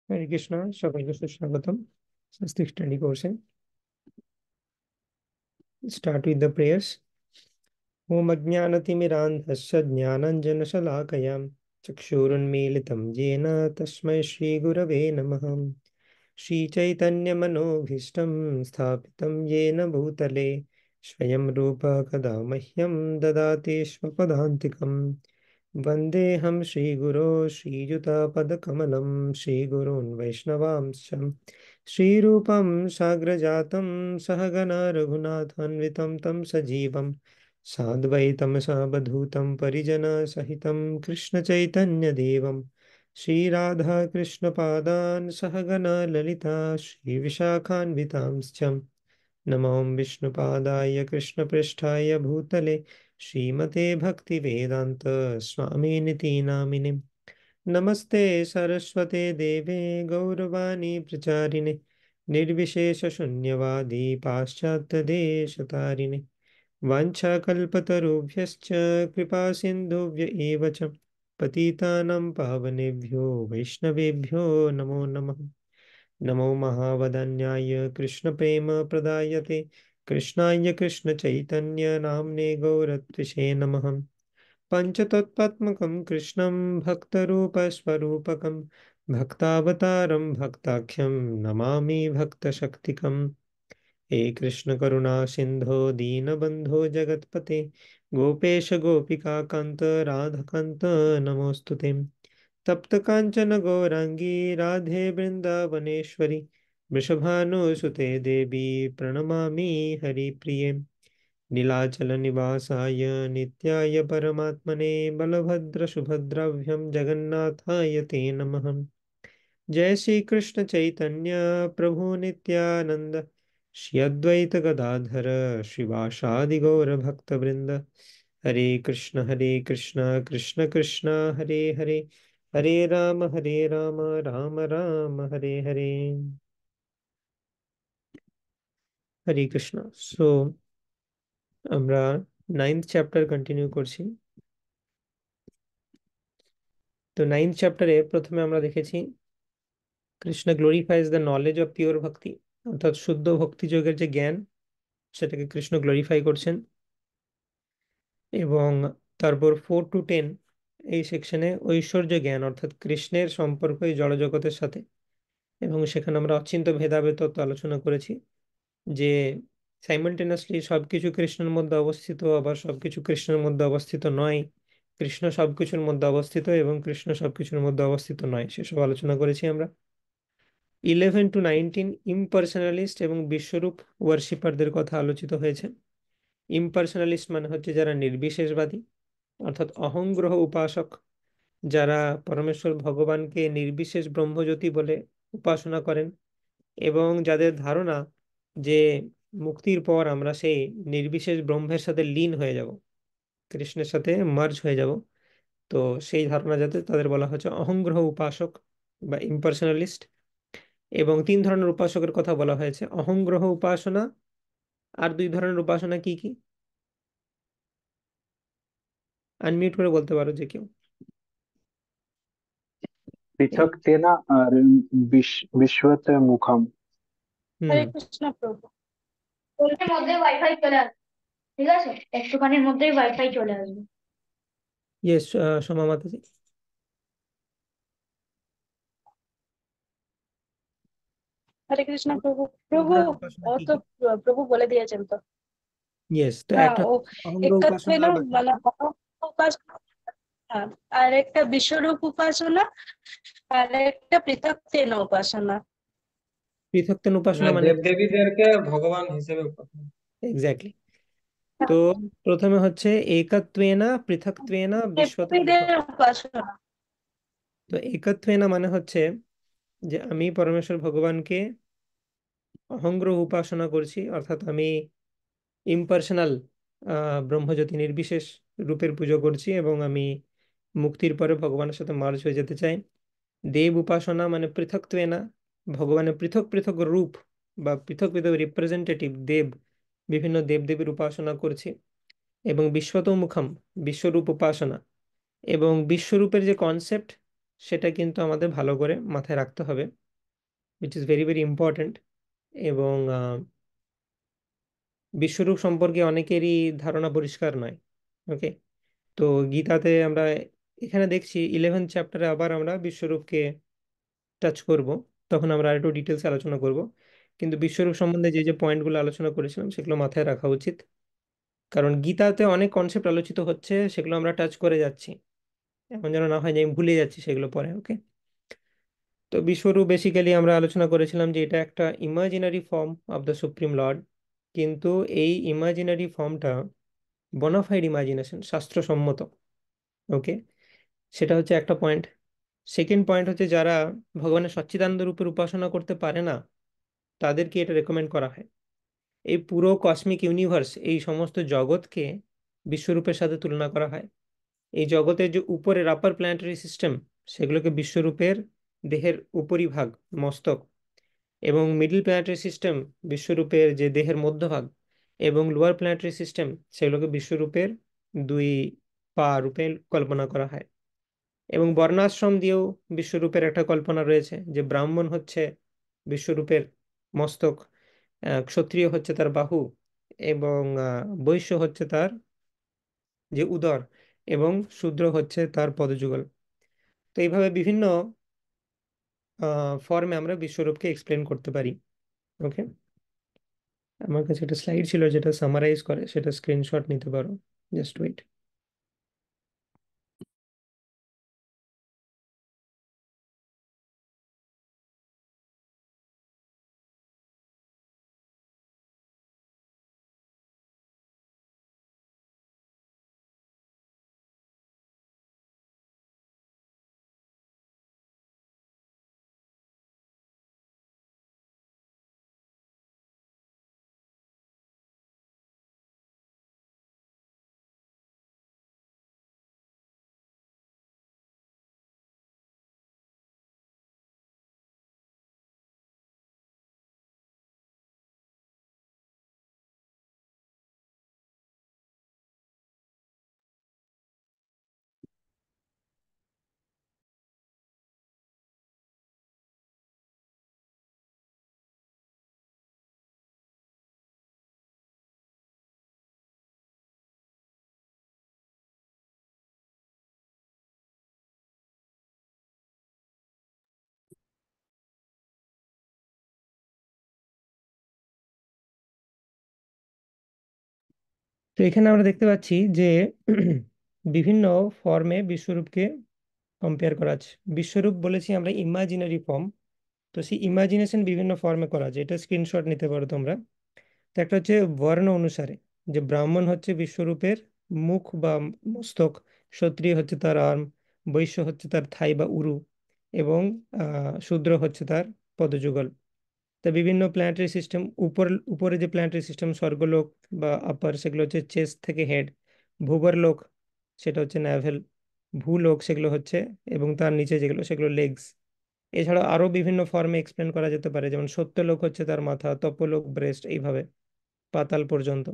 হরে কৃষ্ণ, সকলকে সুস্বাগতম স্বস্তিক স্টাডি কোর্সে। Start with the prayers. ওম অজ্ঞানতিমিরান্ধস্য জ্ঞানাঞ্জনশলাকয়াं চক্ষুरुन्मीलितं येन तस्मै श्रीगुरवे नमः। श्रीचैतन्यमनोभीष्टं स्थापितं येन भूतले स्वयं रूप कदा मह्यं ददाति स्वपदान्तिकम्। वन्देऽहं श्रीगुरो श्रीयुतापदकमलं श्रीगुरून् वैष्णवांश्च श्रीरूपं साग्रजातं सहगणा रघुनाथान्वितं तं सजीवं साद्वैतं सावधूतं परिजनसहितं कृष्णचैतन्यदेवं श्रीराधाकृष्णपादान् सहगणा ललिता श्रीविशाखान्वितांश्च नमो विष्णुपादाय कृष्णपृष्ठाय भूतले श्रीमते भक्तिवेदान्त स्वामिनिति नामिने। नमस्ते सरस्वते देवे गौरवाणी प्रचारिणे निर्विशेषशून्यवादी पाश्चात्यदेशतारिणे वाञ्छाकल्पतरुभ्यश्च कृपा सिन्धुभ्य एव च पतितानां पावनेभ्यो वैष्णवेभ्यो नमो नमः। नमो महावदन्याय कृष्णप्रेमप्रदायते कृष्णाय कृष्णचैतन्य नाम्ने गौरत्विषे नमः। पञ्चतत्त्वात्मकं कृष्णं भक्तरूपस्वरूपकं भक्तावतारं भक्ताख्यं नमामि भक्तशक्तिकम्। हे कृष्ण करुणा सिन्धो दीनबन्धो जगत्पते गोपेश गोपिकान्त राधाकान्त नमोऽस्तु ते। तप्त कांचन गौरांगी राधे वृंदावनेश्वरी वृषभानुसुते देवी प्रणमामि हरिप्रिये। नीलाचल निवासाय नित्याय परमात्मने बलभद्र सुभद्राभ्यां जगन्नाथाय ते नमः। जय श्री कृष्ण चैतन्य प्रभु नित्यानंद श्री अद्वैत गदाधर श्रीवासादि गौर भक्त वृंद। हरे कृष्ण कृष्ण कृष्ण हरे हरे, हरे राम राम राम हरे हरे। হরে কৃষ্ণ। সো আমরা নাইন্থ চ্যাপ্টার কন্টিনিউ করছি। তো নাইন্থ চ্যাপ্টারে প্রথমে আমরা দেখেছি Krishna glorifies the knowledge of pure bhakti, অর্থাৎ শুদ্ধ ভক্তি যোগের যে জ্ঞান সেটাকে কৃষ্ণ গ্লোরিফাই করছেন। এবং তারপর 4 to 10 এই সেকশনে ঐশ্বর্য জ্ঞান অর্থাৎ কৃষ্ণের সম্পর্ক এই জড়জগতের সাথে, এবং সেখানে আমরা অচিন্ত্য ভেদাভেদ তত্ত্ব আলোচনা করেছি যে সাইমালটেনিয়াসলি সবকিছু কৃষ্ণের মধ্যে অবস্থিত, আবার সবকিছু কৃষ্ণের মধ্যে অবস্থিত নয়, কৃষ্ণ সবকিছুর মধ্যে অবস্থিত এবং কৃষ্ণ সবকিছুর মধ্যে অবস্থিত নয়, সেসব আলোচনা করেছি আমরা। 11 to 19 ইমপার্সোনালিস্ট এবং বিশ্বরূপ ওয়ার্শিপারদের কথা আলোচিত হয়েছে। ইমপার্সোনালিস্ট মানে হচ্ছে যারা নির্বিশেষবাদী, অর্থাৎ অহংগ্রহ উপাসক, যারা পরমেশ্বর ভগবানকে নির্বিশেষ ব্রহ্মজ্যোতি বলে উপাসনা করেন এবং যাদের ধারণা যে মুক্তির পর আমরা সেই নির্বিশেষ ব্রহ্মের সাথে লীন হয়ে যাব, কৃষ্ণের সাথে মার্জ হয়ে যাব। তো সেই ধারণা যাতে, তাদের বলা হচ্ছে অহংগ্রহ উপাসক বা ইম্পার্সোনালিস্ট। এবং 3 ধরনের উপাসকের কথা বলা হয়েছে, অহংগ্রহ উপাসনা। আর 2 ধরনের উপাসনা কি কি? আনমিউট করে বলতে পারো যে কেউ। পৃথক্তেন আর বিশ্বত মুখম। হুম। হরে কৃষ্ণ প্রভু। ওইটার মধ্যে ওয়াইফাই চলে আসবে, ঠিক আছে, একটুখানির মধ্যেই ওয়াইফাই চলে আসবে। ইয়েস, সোমা মাতাজি। হরে কৃষ্ণ প্রভু। প্রভু, ধরনের উপাসনা ও কি তো কি? প্রভু বলে দিয়েছেন তো। ইয়েস, তো হ্যাঁ, একটা ও অহংগ্রহ উপাসনা একাত্বেন আর বাকি। মানে উপাসনা, আর একটা বিশ্বরূপ উপাসনা, আর একটা পৃথকত্বেন উপাসনা। পৃথকত্বেন উপাসনা মানে দেব দেবীদেরকে ভগবান হিসেবে উপাসনা। এক্স্যাক্টলি। তো প্রথমে হচ্ছে একত্বেনা পৃথকত্বেনা বিশ্বত মুখম। দেবীদের উপাসনা। তো একত্বেনা মানে হচ্ছে যে আমি পরমেশ্বর ভগবানকে অহংগ্রহ উপাসনা করছি, অর্থাৎ আমি ইম্পার্সোনাল ব্রহ্মজ্যোতি নির্বিশেষ রূপের পুজো করছি এবং আমি মুক্তির পরে ভগবানের সাথে মার্জ হয়ে যেতে চাই। দেব উপাসনা মানে পৃথকত্বেনা, ভগবানের পৃথক পৃথক রূপ বা পৃথক পৃথক রিপ্রেজেন্টেটিভ দেব, বিভিন্ন দেবদেবীর উপাসনা করছি। এবং বিশ্বতোমুখম, বিশ্বরূপ উপাসনা। এবং বিশ্বরূপের যে কনসেপ্ট সেটা কিন্তু আমাদের ভালো করে মাথায় রাখতে হবে, which is very very important. এবং বিশ্বরূপ সম্পর্কে অনেকেরই ধারণা পরিষ্কার নয়। ওকে, তো গীতাতে আমরা এখানে দেখছি 11th চ্যাপ্টারে আবার আমরা বিশ্বরূপকে টাচ করব, তখন আমরা আরেকটু ডিটেলস আলোচনা করব। কিন্তু বিশ্বরূপ সম্বন্ধে যে যে পয়েন্টগুলো আলোচনা করেছিলাম সেগুলো মাথায় রাখা উচিত, কারণ গীতাতে অনেক কনসেপ্ট আলোচিত হচ্ছে, সেগুলো আমরা টাচ করে যাচ্ছি, এমন যেন না হয় যে আমি ভুলে যাচ্ছি সেগুলো পরে। ওকে, তো বিশ্বরূপ বেসিক্যালি আমরা আলোচনা করেছিলাম যে এটা একটা imaginary form of the supreme Lord, কিন্তু এই ইমাজিনারি ফর্মটা বোনাফাইড ইমাজিনেশন, শাস্ত্রসম্মত। ওকে, সেটা হচ্ছে একটা পয়েন্ট। সেকেন্ড পয়েন্ট হচ্ছে যারা ভগবানের সচ্চিদানন্দ রূপের উপাসনা করতে পারে না তাদেরকে এটা রেকমেন্ড করা হয়। এই পুরো কসমিক ইউনিভার্স, এই সমস্ত জগৎকে বিশ্বরূপের সাথে তুলনা করা হয়। এই জগতের যে উপরের আপার প্ল্যানেটারি সিস্টেম, সেগুলোকে বিশ্বরূপের দেহের উপরিভাগ, মস্তক, এবং মিডল প্ল্যানেটারি সিস্টেম বিশ্বরূপের যে দেহের মধ্যভাগ, এবং লোয়ার প্ল্যানেটারি সিস্টেম সেগুলোকে বিশ্বরূপের দুই পা রূপে কল্পনা করা হয়। এবং বর্ণাশ্রম দিয়েও বিশ্বরূপের একটা কল্পনা রয়েছে, যে ব্রাহ্মণ হচ্ছে বিশ্বরূপের মস্তক, ক্ষত্রিয় হচ্ছে তার বাহু, এবং বৈশ্য হচ্ছে তার যে উদর, এবং শূদ্র হচ্ছে তার পদযুগল। তো এইভাবে বিভিন্ন ফর্মে আমরা বিশ্বরূপকে এক্সপ্লেন করতে পারি। ওকে, আমার কাছে একটা স্লাইড ছিল যেটা সামারাইজ করে, সেটা স্ক্রিনশট নিতে পারো, জাস্ট ওয়েট। তো এখানে আমরা দেখতে পাচ্ছি যে বিভিন্ন ফর্মে বিশ্বরূপকে কম্পেয়ার করা আছে। বিশ্বরূপ বলেছি আমরা ইমাজিনারি ফর্ম, তো সেই ইমাজিনেশন বিভিন্ন ফর্মে করা যায়, এটা স্ক্রিনশট নিতে পারো তোমরা। তো একটা হচ্ছে বর্ণ অনুসারে, যে ব্রাহ্মণ হচ্ছে বিশ্বরূপের মুখ বা মস্তক, ক্ষত্রিয় হচ্ছে তার আর্ম, বৈশ্য হচ্ছে তার থাই বা উরু, এবং শূদ্র হচ্ছে তার পদযুগল। তা বিভিন্ন প্ল্যানেটারি সিস্টেম, উপরে যে প্ল্যানেটারি সিস্টেম স্বর্গলোক বা আপার, সেগুলো হচ্ছে চেস্ট থেকে হেড। ভূবরলোক সেটা হচ্ছে ন্যাভেল। ভূলোক সেগুলো হচ্ছে, এবং তার নিচে যেগুলো সেগুলো লেগস। এছাড়া আরো বিভিন্ন ফর্মে এক্সপ্লেন করা যেতে পারে, যেমন সত্যলোক হচ্ছে তার মাথা, তপলোক ব্রেস্ট, এইভাবে পাতাল পর্যন্ত।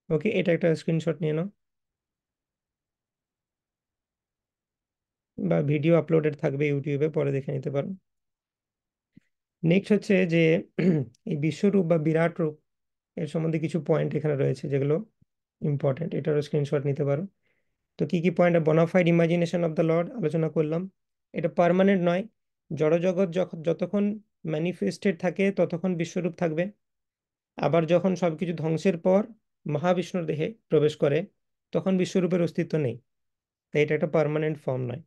ওকে, এটা একটা স্ক্রিনশট নিয়ে নাও, বা ভিডিও আপলোডেড থাকবে ইউটিউবে, পরে দেখে নিতে পারো। নেক্সট হচ্ছে যে এই বিশ্বরূপ বা বিরাট রূপ, এর সম্বন্ধে কিছু পয়েন্ট এখানে রয়েছে যেগুলো ইম্পর্টেন্ট, এটারও স্ক্রিনশট নিতে পারো। তো কি কি point? Bona fide imagination of the Lord আলোচনা করলাম, এটা পার্মানেন্ট নয়। জড়জগৎ যতক্ষণ ম্যানিফেস্টেড থাকে ততক্ষণ বিশ্বরূপ থাকবে, আবার যখন সবকিছু ধ্বংসের পর মহাবিষ্ণুর দেহে প্রবেশ করে তখন বিশ্বরূপের অস্তিত্ব নেই, তাই এটা একটা পার্মানেন্ট ফর্ম নয়।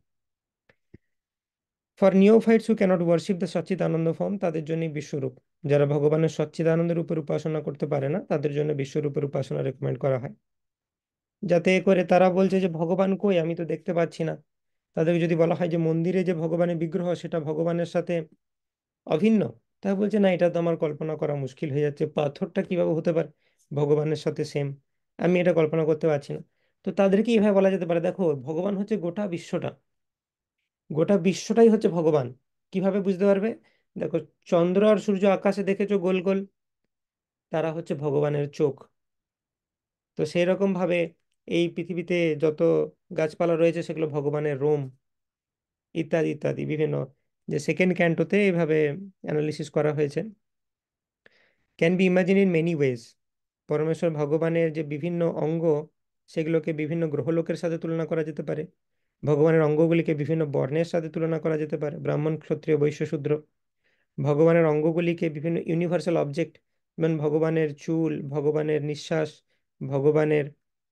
For neophytes who cannot worship the Sachchidananda form, তাদের জন্য বিশ্বরূপ, যারা ভগবানের সচ্চিদানন্দের উপর উপাসনা করতে পারে না তাদের জন্য বিশ্বরূপের উপাসনা রেকমেন্ড করা হয়, যাতে করে তারা বলছে যে ভগবান কই, আমি তো দেখতে পাচ্ছি না। তাদেরকে যদি বলা হয় যে মন্দিরে যে ভগবানের বিগ্রহ সেটা ভগবানের সাথে অভিন্ন, তারা বলছে না, এটা তো আমার কল্পনা করা মুশকিল হয়ে যাচ্ছে, পাথরটা কিভাবে হতে পারে ভগবানের সাথে সেম, আমি এটা কল্পনা করতে পারছি না। তো তাদেরকে এইভাবে বলা যেতে পারে, দেখো ভগবান হচ্ছে গোটা বিশ্বটা, গোটা বিশ্বটাই হচ্ছে ভগবান। কিভাবে বুঝতে পারবে? দেখো, চন্দ্র আর সূর্য আকাশে দেখেছো গোল গোল, তারা হচ্ছে ভগবানের চোখ। তো সেই রকম ভাবে এই পৃথিবীতে যত গাছপালা রয়েছে সেগুলো ভগবানের রোম, ইত্যাদি ইত্যাদি বিভিন্ন, যে সেকেন্ড ক্যান্টোতে এভাবে অ্যানালিসিস করা হয়েছে। Can be imagine in many ways, পরমেশ্বর ভগবানের যে বিভিন্ন অঙ্গ সেগুলোকে বিভিন্ন গ্রহলোকের সাথে তুলনা করা যেতে পারে। ভগবানের অঙ্গগুলিকে বিভিন্ন বর্ণের সাথে তুলনা করা যেতে পারে, ব্রাহ্মণ, ক্ষত্রিয়, বৈশ্য, শূদ্র। ভগবানের অঙ্গগুলিকে বিভিন্ন ইউনিভার্সাল অবজেক্ট, যেমন ভগবানের চুল, ভগবানের নিঃশ্বাস, ভগবানের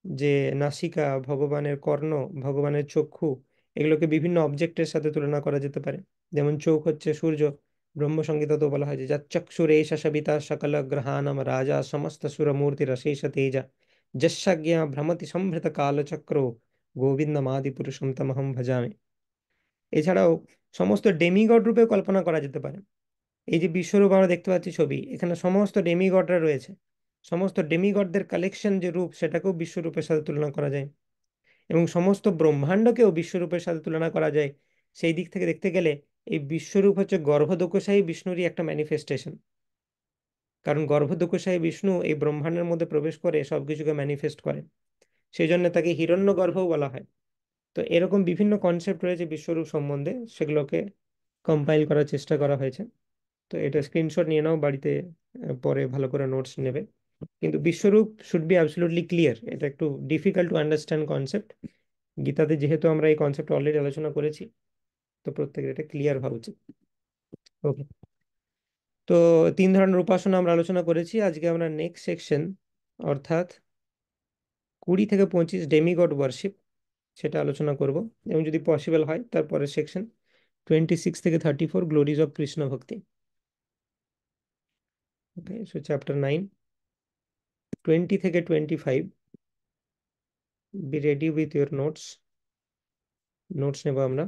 যে নাসিকা, ভগবানের কর্ণ, ভগবানের চক্ষু, এগুলোকে বিভিন্ন অবজেক্টের সাথে তুলনা করা যেতে পারে। যেমন চোখ হচ্ছে সূর্য, ব্রহ্মসংহিতাতে বলা হয় যে যচ্চক্ষুরেশ সবিতা সকল গ্রহাণম রাজা সমস্ত সুরমূর্তিরশেষ তেজা যস্যাজ্ঞা ভ্রমতি সম্ভৃত কালচক্রো গোবিন্দমাদি পুরুষম তমহম ভজামি। এছাড়াও সমস্ত ডেমিগড রূপে কল্পনা করা যেতে পারে। এই যে বিশ্বরূপ আমরা দেখতে পাচ্ছি ছবি, এখানে সমস্ত ডেমিগডরা রয়েছে, সমস্ত ডেমিগডদের কালেকশন যে রূপ সেটাকেও বিশ্বরূপের সাথে তুলনা করা যায়, এবং সমস্ত ব্রহ্মাণ্ডকেও বিশ্বরূপের সাথে তুলনা করা যায়। সেই দিক থেকে দেখতে গেলে এই বিশ্বরূপ হচ্ছে গর্ভদোকসাই বিষ্ণুরই একটা ম্যানিফেস্টেশন, কারণ গর্ভদোকসাই বিষ্ণু এই ব্রহ্মাণ্ডের মধ্যে প্রবেশ করে সবকিছুকে ম্যানিফেস্ট করে, সেই জন্য তাকে হিরণ্যগর্ভও বলা হয়। তো এরকম বিভিন্ন কনসেপ্ট রয়েছে বিশ্বরূপ সম্বন্ধে, সেগুলোকে কম্পাইল করার চেষ্টা করা হয়েছে। তো এটা স্ক্রিনশট নিয়ে নাও বাড়িতে, পরে ভালো করে নোটস নেবে। কিন্তু বিশ্বরূপ শুড বি অ্যাবসলিউটলি ক্লিয়ার, এটা একটু ডিফিকাল্ট টু আন্ডারস্ট্যান্ড কনসেপ্ট। গীতাতে যেহেতু আমরা এই কনসেপ্ট অলরেডি আলোচনা করেছি, তো প্রত্যেকের এটা ক্লিয়ার হওয়া উচিত। ওকে, তো 3 ধরনের উপাসনা আমরা আলোচনা করেছি। আজকে আমরা নেক্সট সেকশন, অর্থাৎ 20 থেকে 25 ডেমিগড ওয়ার্শিপ, সেটা আলোচনা করব, এবং যদি পসিবল হয় তারপরে সেকশন 26 থেকে 34 গ্লোরিজ অফ কৃষ্ণ ভক্তি। ওকে, সো চ্যাপ্টার 9, 20 থেকে 25, be ready with your notes. Notes নেব আমরা।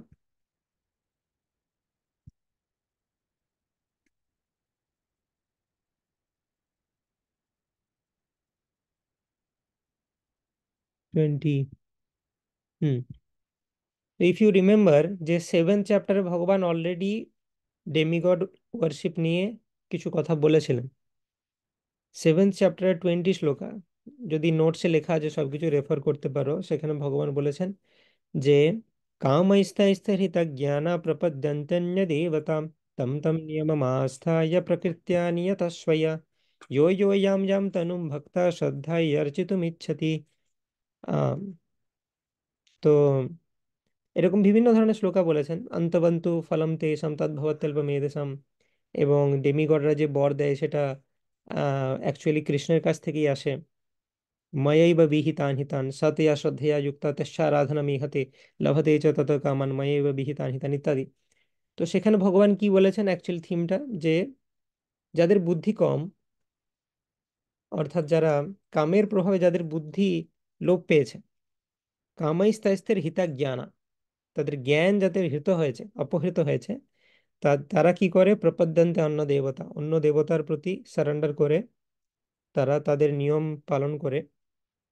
টোয়েন্টি, ইফ ইউ রিমেম্বার যে 7th চ্যাপ্টারে ভগবান অলরেডি ডেমিগড ওয়ার্শিপ নিয়ে কিছু কথা বলেছিলেন। 7th চ্যাপ্টারের 20 শ্লোকা, যদি নোটসে লেখা আছে সবকিছু রেফার করতে পারো, সেখানে ভগবান বলেছেন যে কামৈস্তৈস্তরিত জ্ঞান প্রপদ্যন্তন্য দেবতাম তম তম নিয়মমাস্থায় প্রকৃত্য়া নিয়ত স্বয়া यो यो यां यां तनुं भक्ता श्रद्धया अर्चितुमिच्छति। আম, তো এরকম বিভিন্ন ধরনের শ্লোকা বলেছেন। অন্তবন্তু ফলম তেষাম তদ্ভবত্যল্পমেধসাম, এবং ডেমিগডরা যে বর দেয় সেটা অ্যাকচুয়ালি কৃষ্ণের কাছ থেকেই আসে। ময়ৈব বিহিতান হিতান সতয়া শ্রদ্ধয়া যুক্তা তস্যারাধনমিহতে লভতে চ তত কামান ময়ৈব বিহিতান হিতান ইত্যাদি। তো সেখানে ভগবান কি বলেছেন, অ্যাকচুয়াল থিমটা, যে যাদের বুদ্ধি কম, অর্থাৎ যারা কামের প্রভাবে যাদের বুদ্ধি লোপ পেয়েছে, কামাইস্তাইস্তের হিতা জ্ঞানা, তাদের জ্ঞান যাদের হৃত হয়েছে, অপহৃত হয়েছে, তারা কি করে, প্রপদ্যন্তে অন্য দেবতা, অন্য দেবতার প্রতি সারেন্ডার করে, তারা তাদের নিয়ম পালন করে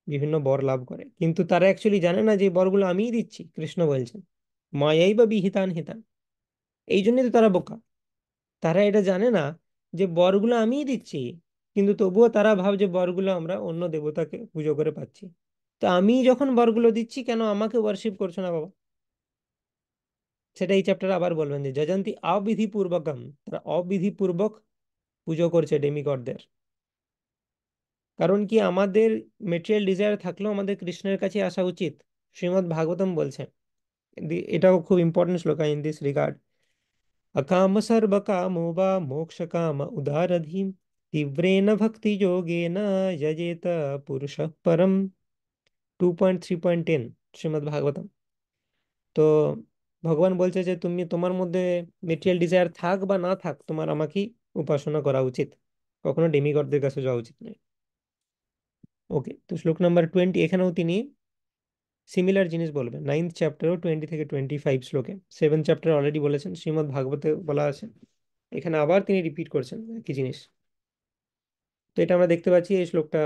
বিভিন্ন বর লাভ করে। কিন্তু তারা অ্যাকচুয়ালি জানে না যে এই বরগুলো আমিই দিচ্ছি, কৃষ্ণ বলছেন মায়াই বা বিহিতান হিতান। এই জন্যই তো তারা বোকা, তারা এটা জানে না যে বরগুলো আমিই দিচ্ছি, কিন্তু তবুও তারা ভাবছে বরগুলো আমরা অন্য দেবতাকে পুজো করে পাচ্ছি। তো আমি যখন বরগুলো দিচ্ছি, কেন আমাকে ওয়ার্শিপ করছো না বাবা? সেটা এই চ্যাপ্টারে আবার বলবেন যে যজন্তি অবিধি পূর্বকম, তারা অবিধি পূর্বক পুজো করছে ডেমিগডদের। কারণ কি, আমাদের মেটেরিয়াল ডিজায়ার থাকলেও আমাদের কৃষ্ণের কাছে আসা উচিত। শ্রীমদ্ ভাগবতম বলছে, এটাও খুব important shloka in this regard. अकाम सर्व कामो वा मोक्ष काम उदारधीम तीव्रेण भक्ति योगेन यजेत पुरुषः परम। 2.3.10 শ্রীমদ্ ভাগবতম। তো ভগবান বলছে যে তুমি, তোমার মধ্যে মেটেরিয়াল ডিজায়ার থাক বা না থাক, তোমার আমাকেই উপাসনা করা উচিত, কখনো ডেমিগডদের কাছে যাওয়া উচিত নয়। ওকে, তো শ্লোক নাম্বার 20, এখানেও তিনি সিমিলার জিনিস বলবেন। 9th চ্যাপ্টারও 20 থেকে 25 শ্লোকে। 7th চ্যাপ্টার অলরেডি বলেছেন, শ্রীমদ্ ভাগবতে বলা আছে, এখানে আবার তিনি রিপিট করছেন একই জিনিস। তো এটা আমরা দেখতে পাচ্ছি, এই শ্লোকটা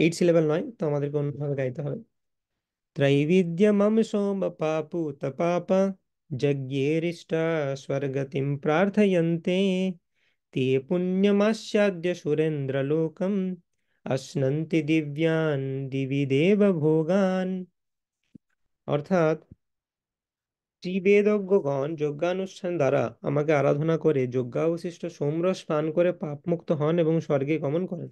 8 সিলেবল নয়, তো আমাদেরকে অন্যভাবে গাইতে হবে। त्रैविध्यमं सोम पापूत पाप यज्ञेरिष्टा स्वर्गतिं प्रार्थयन्ते ते पुण्यमास्याद्य सुरेन्द्रलोकम् अश्नन्ति दिव्यान् दिवि देव भोगान्। অর্থাৎ ত্রিবেদজ্ঞগণ যজ্ঞানুষ্ঠান দ্বারা আমাকে আরাধনা করে যজ্ঞাবশিষ্ট সোমরস পান করে পাপমুক্ত হন এবং স্বর্গে গমন করেন।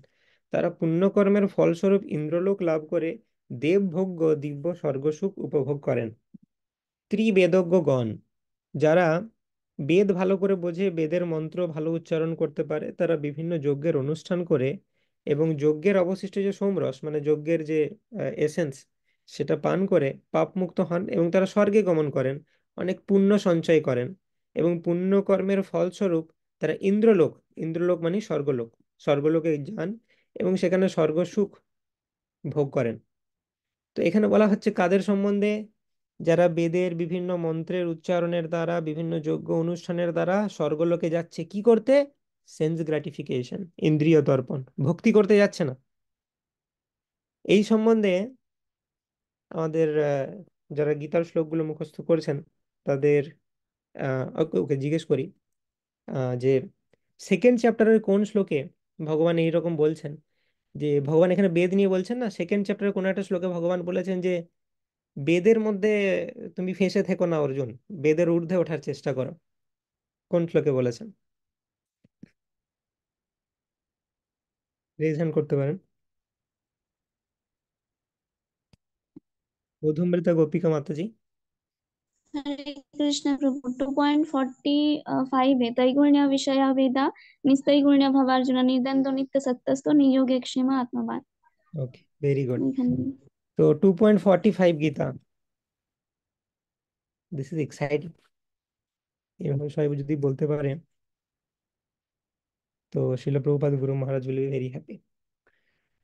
তারা পুণ্যকর্মের ফলস্বরূপ ইন্দ্রলোক লাভ করে দেবভোগ্য দিব্য স্বর্গসুখ উপভোগ করেন। ত্রিবেদজ্ঞগণ, যারা বেদ ভালো করে বোঝে, বেদের মন্ত্র ভালো উচ্চারণ করতে পারে, তারা বিভিন্ন যজ্ঞের অনুষ্ঠান করে এবং যজ্ঞের অবশিষ্ট যে সোমরস মানে যজ্ঞের যে এসেন্স সেটা পান করে পাপ মুক্ত হন এবং তারা স্বর্গে গমন করেন, অনেক পুণ্য সঞ্চয় করেন এবং পুণ্য কর্মের ফলস্বরূপ তারা ইন্দ্রলোক, ইন্দ্রলোক মানে স্বর্গলোক, স্বর্গলোকে যান এবং সেখানে স্বর্গ সুখ ভোগ করেন। তো এখানে বলা হচ্ছে কাদের সম্বন্ধে? যারা বেদের বিভিন্ন মন্ত্রের উচ্চারণের দ্বারা বিভিন্ন যজ্ঞ অনুষ্ঠানের দ্বারা স্বর্গলোকে যাচ্ছে কি করতে? সেন্স গ্রাটিফিকেশন, ইন্দ্রিয় তর্পণ, ভক্তি করতে যাচ্ছে না। এই সম্বন্ধে আমাদের যারা গীতার শ্লোকগুলো মুখস্থ করেছেন তাদের ওকে ওকে জিজ্ঞেস করি যে সেকেন্ড চ্যাপ্টারের কোন শ্লোকে ভগবান এইরকম বলছেন, যে ভগবান এখানে বেদ নিয়ে বলছেন না, সেকেন্ড চ্যাপ্টারের কোন একটা শ্লোকে ভগবান বলেছেন যে বেদের মধ্যে তুমি ফেঁসে থেকো না অর্জুন, বেদের ঊর্ধ্বে ওঠার চেষ্টা করো। কোন শ্লোকে বলেছেন? রেজ হ্যান্ড করতে পারেন। মধুমৃতা গোপিকা মাতাজি। हरे कृष्ण प्रभु 2.45 है त्रैगुण्य विषय वेदा निस्त्रैगुण्य भवार्जुन निर्द्वंद्व नित्य सत्तस्तो नियोगे क्षेम आत्मवान। ওকে, ভেরি গুড। এখানে তো 2.45 গীতা, দিস ইজ এক্সাইটিং। এভাবে সবাই যদি বলতে পারে তো শিল প্রভুপাদ গুরু মহারাজ উইল বি ভেরি হ্যাপি।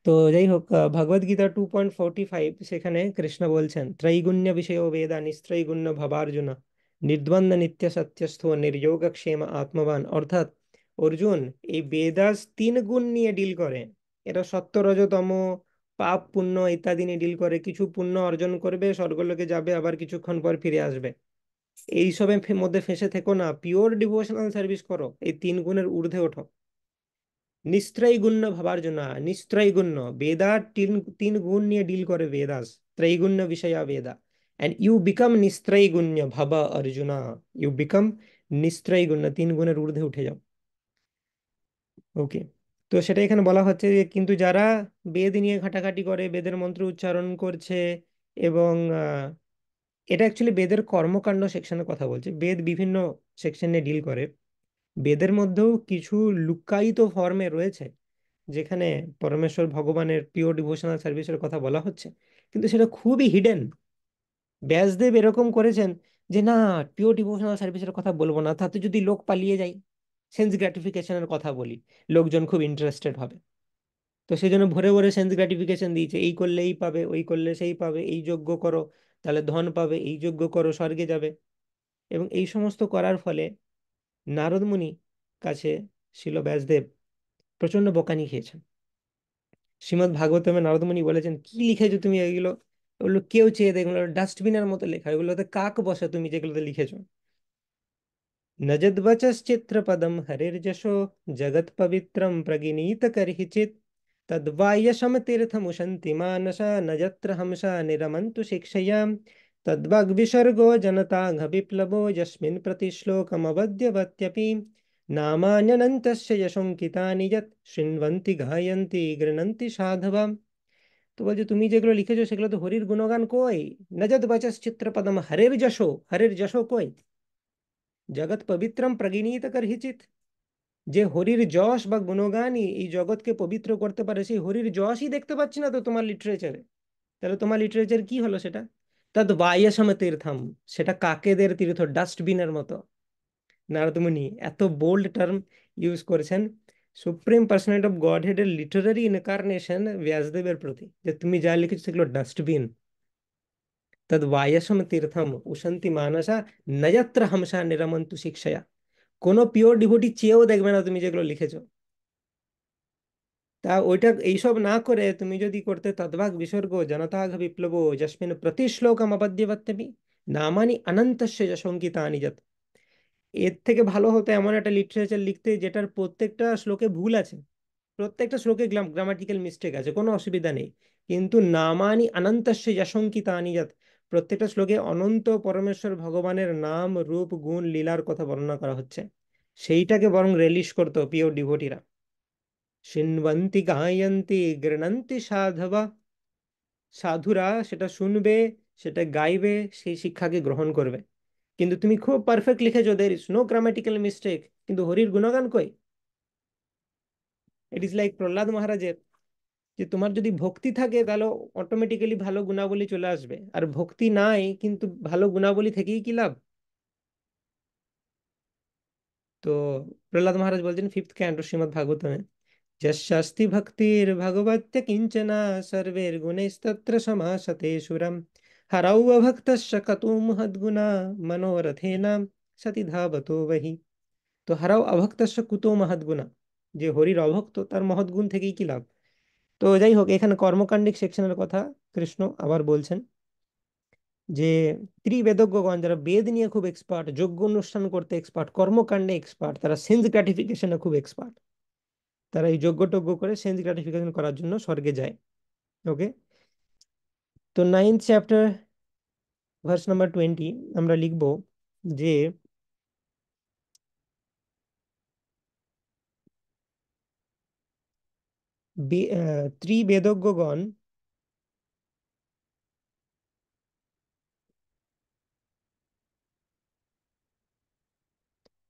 তো যাই হোক, ভগবদ গীতা 2.45 সেখানে কৃষ্ণ বলছেন ত্রৈগুণ্য বিষয় বেদা নিস্ত্রৈগুণ্য ভবার্জুন নির্দ্বন্দ্ব নিত্য সত্যস্থ নির্যোগক্ষেম আত্মবান। অর্থাৎ অর্জুন, এই বেদাস তিন গুণ নিয়ে ডিল করে। এটা সত্য রজতম পাপ পুণ্য ইত্যাদি নিয়ে ডিল করে। কিছু পুণ্য অর্জন করবে, স্বর্গলোকে যাবে, আবার কিছুক্ষণ পর ফিরে আসবে। এইসবের মধ্যে ফেঁসে থেকো না, পিওর ডিভোশনাল সার্ভিস করো, এই তিন গুণের ঊর্ধ্বে ওঠো। নিস্ত্রৈগুণ্য ভাবার্জুনা, নিস্ত্রৈগুণ্য বেদা তিন তিন গুণ নিয়ে ডিল করে বেদাস, ত্রৈগুণ্য বিষয়া বেদা, অ্যান্ড ইউ বিকাম নিস্ত্রৈগুণ্য ভাবা অর্জুনা, ইউ বিকাম নিস্ত্রৈগুণ্য, তিন গুণের ঊর্ধ্বে উঠে যাও। ওকে, তো সেটা এখানে বলা হচ্ছে যে কিন্তু যারা বেদ নিয়ে ঘাটাঘাটি করে, বেদের মন্ত্র উচ্চারণ করছে এবং এটা অ্যাকচুয়ালি বেদের কর্মকাণ্ড সেকশনের কথা বলছে, বেদ বিভিন্ন সেকশনে ডিল করে। বেদের মধ্যেও কিছু লুক্কায়িত ফর্মে রয়েছে যেখানে পরমেশ্বর ভগবানের পিওর ডিভোশনাল সার্ভিসের কথা বলা হচ্ছে, কিন্তু সেটা খুবই হিডেন। ব্যাসদেব এরকম করেছেন যে না, পিওর ডিভোশনাল সার্ভিসের কথা বলবো না, তাতে যদি লোক পালিয়ে যায়, সেন্স গ্র্যাটিফিকেশনের কথা বলি, লোকজন খুব ইন্টারেস্টেড হবে। তো সেই জন্য ভরে ভরে সেন্স গ্র্যাটিফিকেশন দিয়েছে, এই করলে এই পাবে, ওই করলে সেই পাবে, এই যজ্ঞ করো তাহলে ধন পাবে, এই যজ্ঞ করো স্বর্গে যাবে। এবং এই সমস্ত করার ফলে নারদ মুনি কাছে শিল ব্যাসদেব প্রচন্ড বকানি খেয়েছেন। শ্রীমদ্ ভাগবতমে নারদ মুনি বলেছেন কি লিখেছো তুমি এগুলো? ওগুলো কেউ চেয়ে দেখলো, ডাস্টবিনের মতো লেখা, এগুলোতে কাক বসে তুমি যেগুলোতে লিখেছো। নজদ্বচশ্চিত্রপদম হরির্যশো জগৎ পবিত্রম প্রগিনীত করহিচিত তদ্বায়শম তীর্থমুশন্তি মানসা নজত্র হংসা নিরমন্তু শিক্ষয়াম তদ্বাগ্বিসর্গো জনতাঘ বিপ্লবো যস্মিন প্রতিশ্লোকমবদ্যবত্যপি নামান্যনন্তস্য যশঙ্কিতানি যৎ শৃण्वन्ति গায়ন্তি গৃণন্তি সাধবাম। তো বলছে তুমি যেগুলো লিখেছো সেগুলো তো হরির গুণগান কই? নজদ্বচশ্চিত্রপদম হরির্যশো, হরির যশো কই? জগৎ পবিত্রম প্রগিনীত করহিচিত, যে হরির যশ বা গুণগানই এই জগৎকে পবিত্র করতে পারে, সেই হরির যশই দেখতে পাচ্ছি না তো তোমার লিটারেচারে। তাহলে তোমার লিটারেচার কি হলো সেটা? তদ বায়সম তীর্থম, সেটা কাকেদের তীর্থ, ডাস্টবিনের মতো। নারদ মুনি এত বোল্ড টার্ম ইউজ করেছেন সুপ্রিম পার্সোনালিটি অফ গড হেডের লিটারারি ইনকারনেশন ব্যাসদেবের প্রতি, যে তুমি যা লিখেছো সেগুলো ডাস্টবিন। তদ বায়সম তীর্থম উশন্তি মানসা নয়ত্র হামসা নিরমন্তু শিক্ষয়া, কোনো পিওর ডিভোটি চেয়েও দেখবে না তুমি যেগুলো লিখেছো। তা ওইটা এইসব না করে তুমি যদি করতে তদ্ভাগ বিসর্গ জনতাঘ বিপ্লব যস্মিন প্রতি শ্লোকম অবদ্যবত্যপি নামানি অনন্তস্য যশঙ্কিতানি যৎ, এর থেকে ভালো হতো এমন একটা লিটারেচার লিখতে যেটার প্রত্যেকটা শ্লোকে ভুল আছে, প্রত্যেকটা শ্লোকে গ্রামাটিক্যাল মিস্টেক আছে, কোনো অসুবিধা নেই, কিন্তু নামানি অনন্তস্য যশঙ্কিতানি যৎ, প্রত্যেকটা শ্লোকে অনন্ত পরমেশ্বর ভগবানের নাম রূপ গুণ লীলার কথা বর্ণনা করা হচ্ছে, সেইটাকে বরং রেলিশ করতো পিওর ডিভোটিরা। শৃণ্বন্তি গায়ন্তি গৃণন্তি সাধবা, সাধুরা সেটা শুনবে, সেটা গাইবে, সেই শিক্ষাকে গ্রহণ করবে। কিন্তু তুমি খুব পারফেক্ট লিখেছো, there is no grammatical mistake, কিন্তু হরির গুণগান কই? ইট ইজ লাইক প্রহ্লাদ মহারাজের, যে তোমার যদি ভক্তি থাকে তাহলে অটোমেটিক্যালি ভালো গুণাবলী চলে আসবে, আর ভক্তি নাই কিন্তু ভালো গুণাবলী থেকেই কি লাভ? তো প্রহ্লাদ মহারাজ বলছেন ফিফথ ক্যান্টো শ্রীমদ্ ভাগবতমে, যস্যাস্তি ভক্তির ভগবত্য কিঞ্চনা সর্বের গুণৈস্তত্র সমাসতে সুরম হরৌ অভক্তস্য কতো মহদ্গুণা মনোরথেনা সতি ধাবতো বহি। তো হারাও অভক্তস্য কুতো মহদ্গুণা, যে হরির অভক্ত তার মহৎ গুণ থেকেই কি লাভ? তো যাই হোক, এখানে কর্মকাণ্ডিক সেকশনের কথা কৃষ্ণ আবার বলছেন, যে ত্রিবেদজ্ঞগণ যারা বেদ নিয়ে খুব এক্সপার্ট, যজ্ঞ অনুষ্ঠান করতে এক্সপার্ট, কর্মকাণ্ডে এক্সপার্ট, তারা সেন্স গ্রাটিফিকেশনে খুব এক্সপার্ট, তারা এই যজ্ঞ টজ্ঞ করে সেন্স গ্রাটিফিকেশন করার জন্য স্বর্গে যায়। ওকে, তো 9th চ্যাপ্টার ভার্স নাম্বার 20 আমরা লিখব যে ত্রিবেদজ্ঞগণ,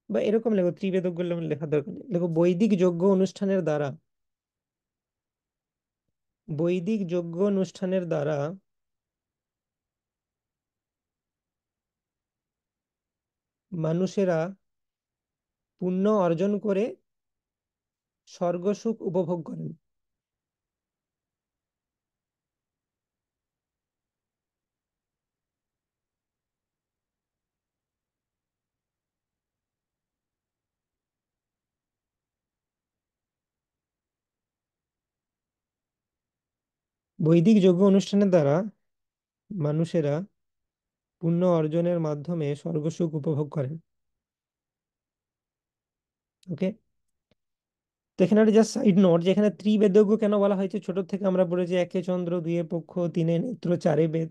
বা এরকম লেখো, ত্রিবেদজ্ঞ লেখার দরকার নেই, লেখো বৈদিক যজ্ঞ অনুষ্ঠানের দ্বারা, বৈদিক যজ্ঞ অনুষ্ঠানের দ্বারা মানুষেরা পুণ্য অর্জন করে স্বর্গসুখ উপভোগ করেন। বৈদিক যজ্ঞ অনুষ্ঠানের দ্বারা মানুষেরা পুণ্য অর্জনের মাধ্যমে স্বর্গসুখ উপভোগ করেন। ওকে, তো এখানে একটা জাস্ট সাইড নোট, যেখানে ত্রিবেদজ্ঞ কেন বলা হয়েছে, ছোট থেকে আমরা পড়েছি একে চন্দ্র, দুয়ে পক্ষ, তিনে নেত্র, চারে বেদ,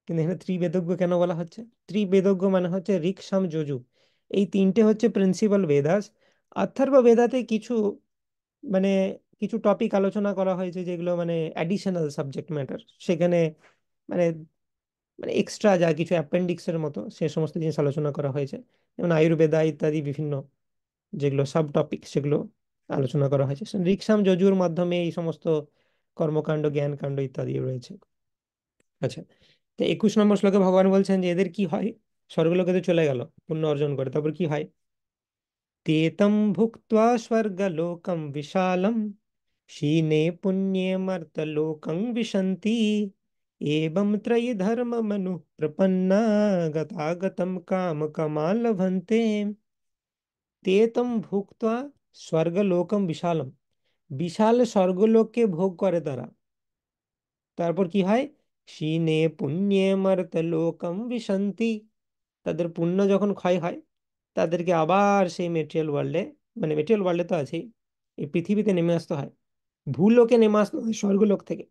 কিন্তু এখানে ত্রিবেদজ্ঞ কেন বলা হচ্ছে? ত্রিবেদজ্ঞ মানে হচ্ছে ঋক সাম যজু, এই তিনটে হচ্ছে প্রিন্সিপাল বেদাস। অথর্ব বেদাতে কিছু মানে কিছু টপিক আলোচনা করা হয়েছে যেগুলো মানে অ্যাডিশনাল সাবজেক্ট ম্যাটার, সেখানে মানে মানে এক্সট্রা যা কিছু অ্যাপেন্ডিক্সের মতো সে সমস্ত জিনিস আলোচনা করা হয়েছে, যেমন আয়ুর্বেদা ইত্যাদি বিভিন্ন যেগুলো সাব টপিক সেগুলো আলোচনা করা হয়েছে। ঋকসাম যজুর মাধ্যমে এই সমস্ত কর্মকাণ্ড, জ্ঞানকাণ্ড ইত্যাদি রয়েছে। আচ্ছা, তো 21 নম্বর শ্লোকে ভগবান বলছেন যে এদের কি হয়, স্বর্গলোকে তো চলে গেল পুণ্য অর্জন করে, তারপর কি হয়? তেতম ভুক্ত্বা স্বর্গলোকম বিশালম क्षीणे पुण्ये मर्तलोकं विशन्ति एवं त्रयी धर्म मनु प्रपन्ना गतागतं काम कमालभन्ते ते तम भुक्त्वा স্বর্গলোকম বিশালম, বিশাল স্বর্গলোককে ভোগ করে তারা। তারপর কি হয়? ক্ষীণে পুণ্যে মর্তলোকম বিশন্তি, তাদের পুণ্য যখন ক্ষয় হয় তাদেরকে আবার সেই মেটেরিয়াল ওয়ার্ল্ডে, মানে মেটেরিয়াল ওয়ার্ল্ডে তো আছেই, এই পৃথিবীতে নেমে আসতে হয়, ভূলোকে নেমে আসতে হয় স্বর্গলোক থেকে।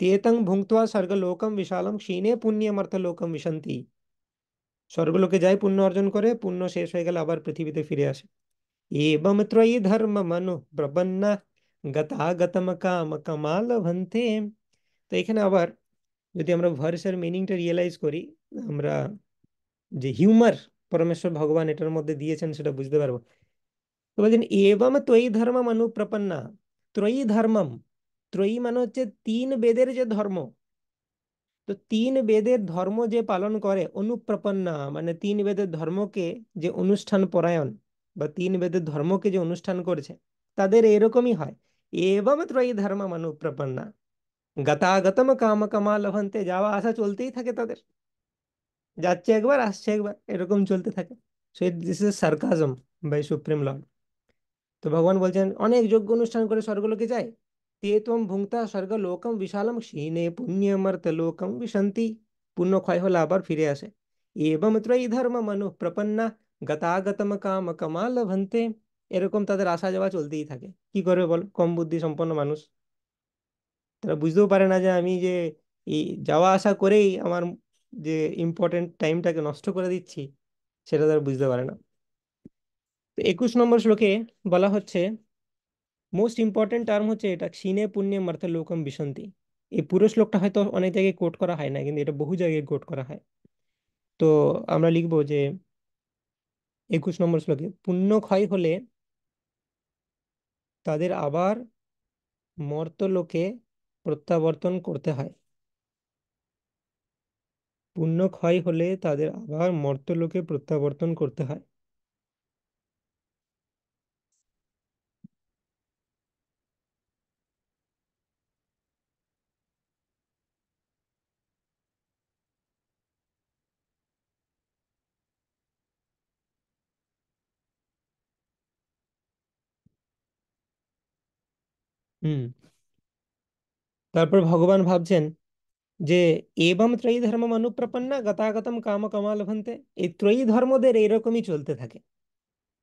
তেতং ভুঙ্ক্ত্বা স্বর্গলোকম বিশালম ক্ষীণে পুণ্যে মর্তলোকম বিশন্তি, স্বর্গলোকে যায় পুণ্য অর্জন করে, পুণ্য শেষ হয়ে গেলে আবার পৃথিবীতে ফিরে আসে। एवं त्रयी धर्म मनु प्रपन्ना गतागतम काम कमाल भन्ते। তো এখানে আবার যদি আমরা ভার্সের মিনিংটা রিয়েলাইজ করি, আমরা যে হিউমার পরমেশ্বর ভগবান এটার মধ্যে দিয়েছেন সেটা বুঝতে পারবো। তো বলছেন এবম ত্বয়ী ধর্মম অনুপ্রপন্না, ত্রয়ী ধর্মম, ত্রয়ী মানে হচ্ছে তিন বেদের যে ধর্ম, তো তিন বেদের ধর্ম যে পালন করে, অনুপ্রপন্না মানে তিন বেদের ধর্মকে যে অনুষ্ঠান পরায়ণ, বা তিন বেদের ধর্মকে যে অনুষ্ঠান করেছে, তাদের এরকমই হয়। এবম ত্রয়ী ধর্মম অনুপ্রপন্না গতাগতম কাম কামা লভন্তে, যাওয়া আসা চলতেই থাকে তাদের, যাচ্ছে একবার আসছে একবার, এরকম চলতে থাকে। So this is sarcasm by supreme lord. তো ভগবান বলছেন অনেক যজ্ঞ অনুষ্ঠান করে স্বর্গলোকে যায়, তে ত্বম ভুঙ্ক্তা স্বর্গলোকম বিশালম ক্ষীণে পুণ্যমর্ত লোকম বিশন্তি, পুণ্য ক্ষয় হলে আবার ফিরে আসে। এবং ত্রয়ী ধর্ম মনু প্রপন্না গতাগতম কাম কমাল ভন্তে, এরকম তাদের আসা যাওয়া চলতেই থাকে। কি করবে বল, কম বুদ্ধি সম্পন্ন মানুষ, তারা বুঝতেও পারে না যে আমি যে এই যাওয়া আসা করেই আমার যে ইম্পর্টেন্ট টাইমটাকে নষ্ট করে দিচ্ছি সেটা তারা বুঝতে পারে না। তো 21 নম্বর শ্লোকে বলা হচ্ছে, মোস্ট ইম্পর্টেন্ট টার্ম হচ্ছে এটা, ক্ষীণে পুণ্যে মর্ত্য লোকম বিশন্তি। এই পুরো শ্লোকটা হয়তো অনেক জায়গায় কোট করা হয় না, কিন্তু এটা বহু জায়গায় কোট করা হয়। তো আমরা লিখবো যে 21 নম্বর শ্লোকে, পুণ্য ক্ষয় হলে তাদের আবার মর্ত্যলোকে প্রত্যাবর্তন করতে হয়। পুণ্য ক্ষয় হলে তাদের আবার মর্ত্যলোকে প্রত্যাবর্তন করতে হয়। হুম। তারপর ভগবান ভাবছেন যে এবং ত্রয়ী ধর্ম অনুপ্রপন্ন গতাগতম কাম কমালভন্তে। এই ত্রয়ী ধর্মদের এরকমই চলতে থাকে।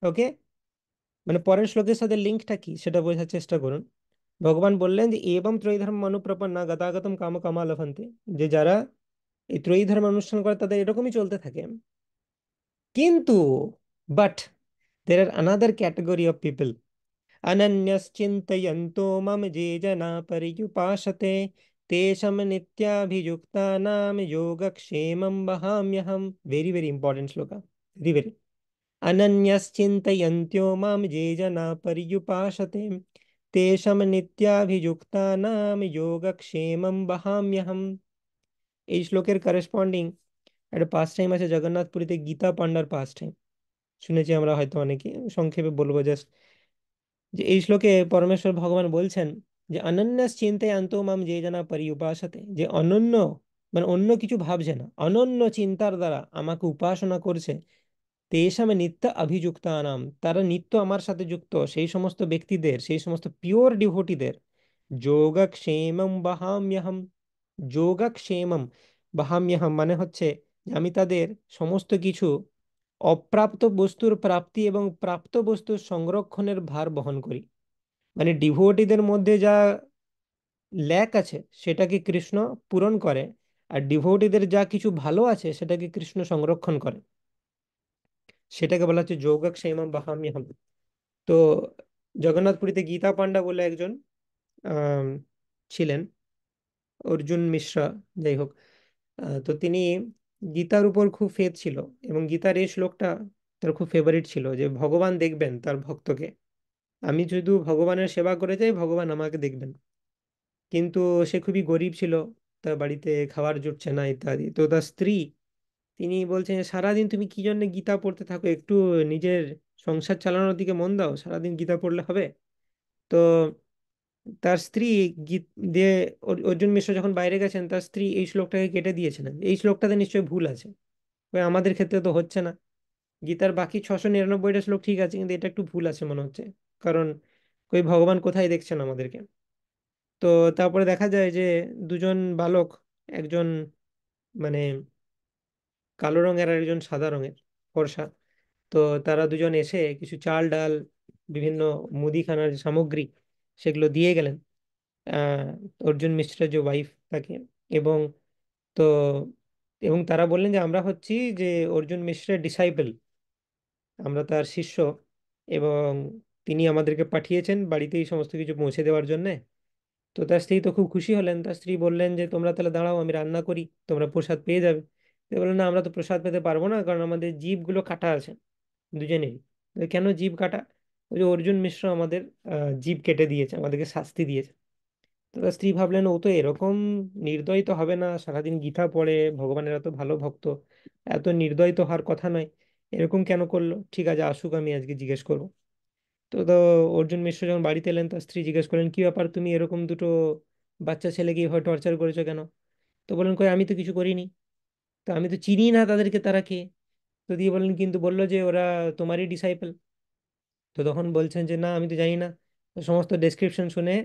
ওকে, মানে পরের শ্লোকের সাথে লিঙ্কটা কি সেটা বোঝার চেষ্টা করুন। ভগবান বললেন যে এবং ত্রয়ী ধর্ম অনুপ্রপন্ন গতাগতম কাম কমালভন্তে, যে যারা এই ত্রয়ী ধর্ম অনুষ্ঠান করে তাদের এরকমই চলতে থাকে। কিন্তু but there are another category of people अनन्यश्चिन्तयन्तो मम ये जना पर्युपासते तेषां नित्याभियुक्तानां योगक्षेमं वहाम्यहम्। Very very important shloka, very very. अनन्यश्चिन्तयन्त्यो मां ये जना पर्युपासते तेषां नित्याभियुक्तानां योगक्षेमं वहाम्यहम्। এই শ্লোকের করেসপন্ডিং একটা পাস টাইম আছে জগন্নাথপুরীতে, গীতা পান্ডার পাস টাইম শুনেছি আমরা হয়তো অনেকে। সংক্ষেপে বলবো জাস্ট, যে এই শ্লোকে পরমেশ্বর ভগবান বলছেন যে অনন্যাস চিন্তায় আন্ত মাম যে জানা উপাসতে, যে অনন্য মানে অন্য কিছু ভাবছে না, অনন্য চিন্তার দ্বারা আমাকে উপাসনা করছে, তেষাম নিত্য অভিযুক্তানাম, তারা নিত্য আমার সাথে যুক্ত সেই সমস্ত ব্যক্তিদের, সেই সমস্ত পিওর ডিভোটিদের যোগক্ষেমম বহাম্যহম। যোগক্ষেমম বহাম্যহম মানে হচ্ছে যে আমি তাদের সমস্ত কিছু অপ্রাপ্ত বস্তুর প্রাপ্তি এবং প্রাপ্ত বস্তুর সংরক্ষণের ভার বহন করি। মানে ডিভোটিদের মধ্যে যা ল্যাক আছে সেটাকে কৃষ্ণ পূরণ করে, আর ডিভোটিদের যা কিছু ভালো আছে সেটাকে কৃষ্ণ সংরক্ষণ করে। সেটাকে বলা হচ্ছে যোগক্ষেমম বহাম্যহম। তো জগন্নাথপুরীতে গীতা পান্ডা বলে একজন আহ ছিলেন, অর্জুন মিশ্রা, যাই হোক। তো তিনি গীতার উপর খুব ফেথ ছিল, এবং গীতার এই শ্লোকটা তার খুব ফেভারিট ছিল, যে ভগবান দেখবেন তার ভক্তকে, আমি শুধু ভগবানের সেবা করে যাই, ভগবান আমাকে দেখবেন। কিন্তু সে খুবই গরিব ছিল, তার বাড়িতে খাবার জুটছে না ইত্যাদি। তো তার স্ত্রী, তিনি বলছেন সারাদিন তুমি কি জন্য গীতা পড়তে থাকো, একটু নিজের সংসার চালানোর দিকে মন দাও, সারাদিন গীতা পড়লে হবে? তো তার স্ত্রী গীত দিয়ে, অর্জুন মিশ্র যখন বাইরে গেছেন তার স্ত্রী এই শ্লোকটাকে কেটে দিয়েছিলেন, এই শ্লোকটাতে নিশ্চয়ই ভুল আছে, ওই আমাদের ক্ষেত্রে তো হচ্ছে না। গীতার বাকি 699টা শ্লোক ঠিক আছে, কিন্তু এটা একটু ভুল আছে মনে হচ্ছে, কারণ ওই ভগবান কোথায় দেখছেন আমাদেরকে। তো তারপরে দেখা যায় যে দুজন বালক, একজন মানে কালো রঙের আর একজন সাদা রঙের, ফর্সা, তো তারা দুজন এসে কিছু চাল ডাল বিভিন্ন মুদিখানার যে সামগ্রী সেগুলো দিয়ে গেলেন আহ অর্জুন মিশ্রের যে ওয়াইফ তাকে। এবং তো এবং তারা বললেন যে আমরা হচ্ছি যে অর্জুন মিশ্রের ডিসাইপল, আমরা তার শিষ্য, এবং তিনি আমাদেরকে পাঠিয়েছেন বাড়িতে এই সমস্ত কিছু পৌঁছে দেওয়ার জন্য। তো তার স্ত্রী তো খুব খুশি হলেন, তার স্ত্রী বললেন যে তোমরা তাহলে দাঁড়াও, আমি রান্না করি, তোমরা প্রসাদ পেয়ে যাবে। তো বললেন না, আমরা তো প্রসাদ পেতে পারবো না, কারণ আমাদের জিভগুলো কাটা আছে দুজনেরই। তো কেন জিভ কাটা? ওই যে অর্জুন মিশ্র আমাদের জিভ কেটে দিয়েছে, আমাদেরকে শাস্তি দিয়েছে। তো তার স্ত্রী ভাবলেন ও তো এরকম নির্দয় তো হবে না, সারাদিন গীতা পড়ে, ভগবানের এত ভালো ভক্ত, এত নির্দয় তো হওয়ার কথা নয়, এরকম কেন করলো? ঠিক আছে, আসুক, আমি আজকে জিজ্ঞেস করবো। তো অর্জুন মিশ্র যখন বাড়িতে এলেন, তার স্ত্রী জিজ্ঞেস করলেন কি ব্যাপার, তুমি এরকম দুটো বাচ্চা ছেলেকে এভাবে টর্চার করেছো কেন? তো বললেন কই আমি তো কিছু করিনি, তো আমি তো চিনি না তাদেরকে, তারা কে? তো দিয়ে বললেন কিন্তু বললো যে ওরা তোমারই ডিসাইপল। তো তখন বলছেন যে না, আমি তো জানি না। তো সমস্ত ডেসক্রিপশন শুনে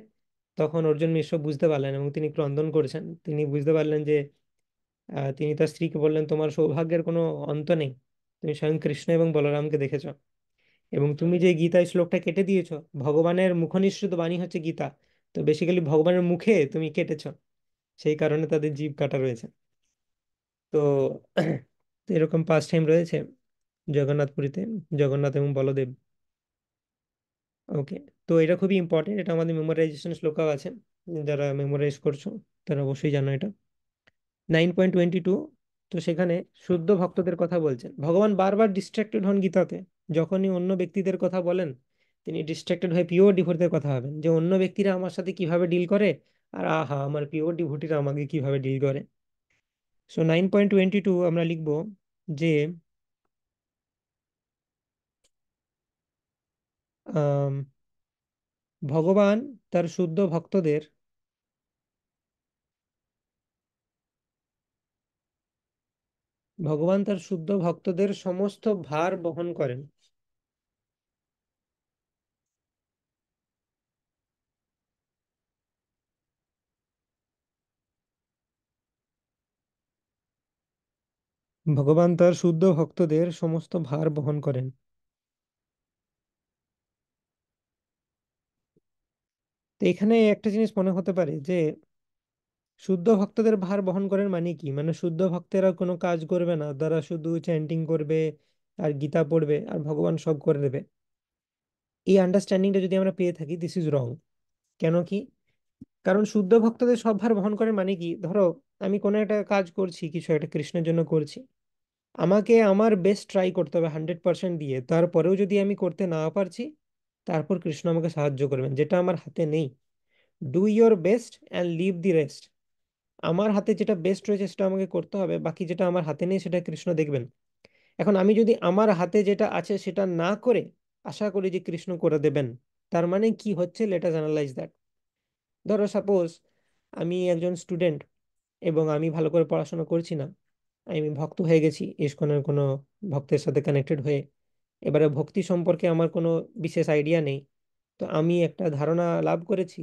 তখন অর্জুন মিশ্র বুঝতে পারলেন, এবং তিনি ক্রন্দন করেছেন। তিনি বুঝতে পারলেন যে তিনি তার স্ত্রীকে বললেন তোমার সৌভাগ্যের কোনো অন্ত নেই, তুমি স্বয়ং কৃষ্ণ এবং বলরামকে দেখেছো, এবং তুমি যে গীতায় শ্লোকটা কেটে দিয়েছো, ভগবানের মুখনিসৃত বাণী হচ্ছে গীতা, তো বেসিক্যালি ভগবানের মুখে তুমি কেটেছো। সেই কারণে তাদের জিভ কাটা রয়েছে। তো তো এরকম 5 টাইম রয়েছে জগন্নাথপুরীতে, জগন্নাথ এবং বলদেব। ওকে, তো এটা খুবই ইম্পর্টেন্ট, এটা আমাদের মেমোরাইজেশন শ্লোকাও আছে, যারা মেমোরাইজ করছো তারা অবশ্যই জানো এটা। 9.22, তো সেখানে শুদ্ধ ভক্তদের কথা বলছেন। ভগবান বারবার ডিস্ট্রাক্টেড হন গীতাতে, যখনই অন্য ব্যক্তিদের কথা বলেন তিনি ডিস্ট্রাক্টেড হয়ে পিওর ডিভোটিদের কথা ভাবেন, যে অন্য ব্যক্তিরা আমার সাথে কিভাবে ডিল করে, আর আহা আমার পিওর ডিভোটিরা আমাকে কিভাবে ডিল করে। সো 9.22 আমরা লিখব যে আম, ভগবান তার শুদ্ধ ভক্তদের ভগবান তার শুদ্ধ ভক্তদের সমস্ত ভার বহন করেন। ভগবান তার শুদ্ধ ভক্তদের সমস্ত ভার বহন করেন। তো এখানে একটা জিনিস মনে হতে পারে যে শুদ্ধ ভক্তদের ভার বহন করেন মানে কি, মানে শুদ্ধ ভক্তেরা কোনো কাজ করবে না, তারা শুধু চ্যান্টিং করবে আর গীতা পড়বে আর ভগবান সব করে দেবে। এই আন্ডারস্ট্যান্ডিংটা যদি আমরা পেয়ে থাকি, দিস ইজ রং। কেন কি? কারণ শুদ্ধ ভক্তদের সব ভার বহন করেন মানে কি, ধরো আমি কোনো একটা কাজ করছি, কিছু একটা কৃষ্ণের জন্য করছি, আমাকে আমার বেস্ট ট্রাই করতে হবে 100% দিয়ে, তারপরেও যদি আমি করতে না পারছি, তারপর কৃষ্ণ আমাকে সাহায্য করবেন, যেটা আমার হাতে নেই। Do your best and leave the rest. আমার হাতে যেটা বেস্ট রয়েছে সেটা আমাকে করতে হবে, বাকি যেটা আমার হাতে নেই সেটা কৃষ্ণ দেখবেন। এখন আমি যদি আমার হাতে যেটা আছে সেটা না করে আশা করি যে কৃষ্ণ করে দেবেন, তার মানে কি হচ্ছে, লেট আস অ্যানালাইজ দ্যাট। ধরো সাপোজ আমি একজন স্টুডেন্ট এবং আমি ভালো করে পড়াশোনা করছি না, আমি ভক্ত হয়ে গেছি ইস্কনের কোনো ভক্তের সাথে কানেক্টেড হয়ে, এবারে ভক্তি সম্পর্কে আমার কোনো বিশেষ আইডিয়া নেই। তো আমি একটা ধারণা লাভ করেছি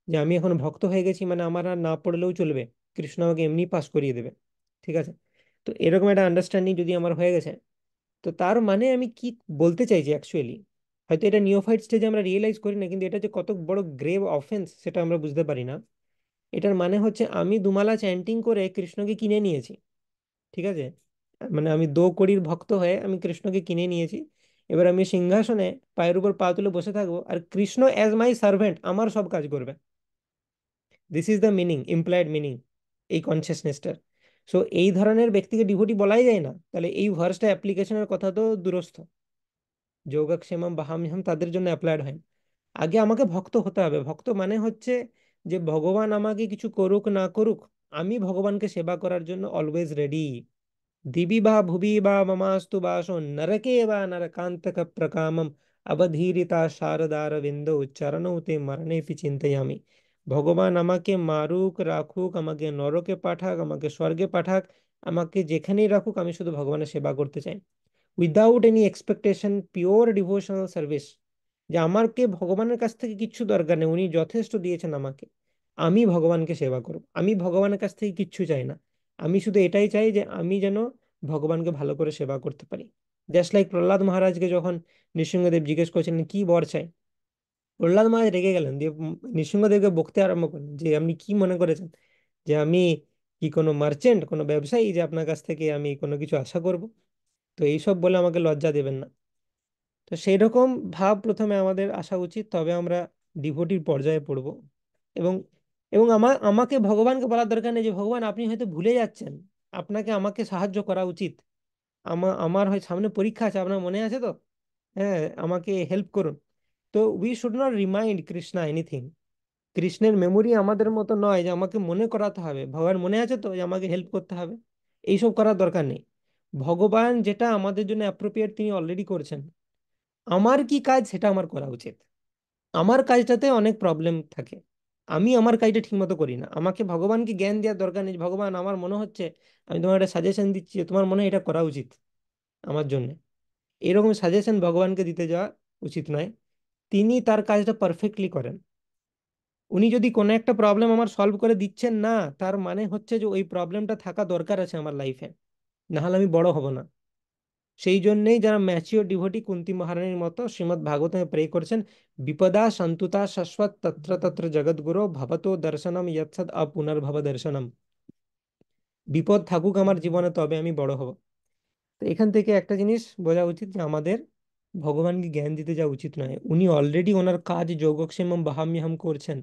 যে আমি এখন ভক্ত হয়ে গেছি, মানে আমার আর না পড়লেও চলবে, কৃষ্ণ আমাকে এমনি পাস করিয়ে দেবে। ঠিক আছে, তো এরকম একটা আন্ডারস্ট্যান্ডিং যদি আমার হয়ে গেছে, তো তার মানে আমি কি বলতে চাইছি অ্যাকচুয়ালি, হয়তো এটা নিওফাইট স্টেজে আমরা রিয়েলাইজ করি না, কিন্তু এটা যে কত বড় গ্রেভ অফেন্স সেটা আমরা বুঝতে পারি না। এটার মানে হচ্ছে আমি দুমালা চ্যান্টিং করে কৃষ্ণকে কিনে নিয়েছি। ঠিক আছে, মানে আমি 2 কোটির ভক্ত হয়ে আমি কৃষ্ণকে কিনে নিয়েছি। এবার আমি সিংহাসনে পায়ের উপর পা তুলে বসে থাকবো, আর কৃষ্ণ অ্যাজ মাই সার্ভেন্ট আমার সব কাজ করবে। This is the meaning, employed meaning এই কনসিয়াসনেসটার। সো এই ধরনের ব্যক্তিকে ডিভোটি বলাই যায় না, তাহলে এই ভার্সটা অ্যাপ্লিকেশনের কথা তো দূরস্থ। যোগক্ষেমম বাহাম্যহম তাদের জন্য অ্যাপ্লাইড হয় না। আগে আমাকে ভক্ত হতে হবে। ভক্ত মানে হচ্ছে যে ভগবান আমাকে কিছু করুক না করুক, আমি ভগবানকে সেবা করার জন্য অলওয়েজ রেডি। দিবি বা ভুবি বা মমাস্তু বাসো নরকে বা নরকান্তক প্রকামম অবধীরিতা শারদার বিন্দু চরণৌতে মরণে পি চিন্তয়ামি। ভগবান আমাকে মারুক রাখুক, আমাকে নরকে পাঠাক, আমাকে স্বর্গে পাঠাক, আমাকে যেখানেই রাখুক, আমি শুধু ভগবানের সেবা করতে চাই, without any expectation, pure devotional service. যে আমাকে ভগবানের কাছ থেকে কিচ্ছু দরকার নেই, উনি যথেষ্ট দিয়েছেন আমাকে, আমি ভগবানকে সেবা করব, আমি ভগবানের কাছ থেকে কিচ্ছু চাই না। আমি শুধু এটাই চাই যে আমি যেন ভগবানকে ভালো করে সেবা করতে পারি। জাস্ট লাইক প্রহ্লাদ মহারাজকে যখন নৃসিংহদেব জিজ্ঞেস করেছিলেন কি বর চাই, প্রহ্লাদ মহারাজ রেগে গেলেন, দিয়ে নৃসিংহদেবকে বকতে আরম্ভ করলেন যে আপনি কি মনে করেছেন যে আমি কি কোনো মার্চেন্ট, কোনো ব্যবসায়ী, যে আপনার কাছ থেকে আমি কোনো কিছু আশা করব? তো এইসব বলে আমাকে লজ্জা দেবেন না। তো সেই রকম ভাব প্রথমে আমাদের আসা উচিত, তবে আমরা ডিভোটির পর্যায়ে পড়ব। এবং এবং আমাকে ভগবানকে বলার দরকার নেই যে ভগবান আপনি হয়তো ভুলে যাচ্ছেন, আপনাকে আমাকে সাহায্য করা উচিত। আমার হয় সামনে পরীক্ষা আছে, আপনার মনে আছে তো, হ্যাঁ আমাকে হেল্প করুন। তো we should not remind Krishna anything. কৃষ্ণের মেমোরি আমাদের মতো নয় যে আমাকে মনে করাতে হবে, ভগবান মনে আছে তো যে আমাকে হেল্প করতে হবে, এইসব করার দরকার নেই। ভগবান যেটা আমাদের জন্য অ্যাপ্রোপ্রিয়েট তিনি অলরেডি করছেন, আমার কি কাজ সেটা আমার করা উচিত। আমার কাজটাতে অনেক প্রবলেম থাকে, আমি আমার কাজটা ঠিকমতো করি না, আমাকে ভগবানকে জ্ঞান দেওয়ার দরকার নেই যে, ভগবান আমার মনে হচ্ছে, আমি তোমার একটা সাজেশন দিচ্ছি যে তোমার মনে হয় এটা করা উচিত আমার জন্য, এরকম সাজেশন ভগবানকে দিতে যাওয়া উচিত নয়। তিনি তার কাজটা পারফেক্টলি করেন। উনি যদি কোনো একটা প্রবলেম আমার সলভ করে দিচ্ছেন না, তার মানে হচ্ছে যে ওই প্রবলেমটা থাকা দরকার আছে আমার লাইফে, না হলে আমি বড় হব না। সেই জন্যই যারা ম্যাচিওর ডিভোটি কুন্তি মহারানীর মতো শ্রীমদ্ ভাগবতমে প্রে করছেন, বিপদা সন্তুতা শাশ্বত তত্র তত্র জগৎগুরো ভবতো দর্শনম যৎসদ অপুনর্ভব দর্শনম। বিপদ থাকুক আমার জীবনে, তবে আমি বড় হব। তো এখান থেকে একটা জিনিস বোঝা উচিত যে আমাদের ভগবানকে জ্ঞান দিতে যাওয়া উচিত নয়, উনি অলরেডি ওনার কাজ যোগক্ষেমম বাহাম্যহম করছেন।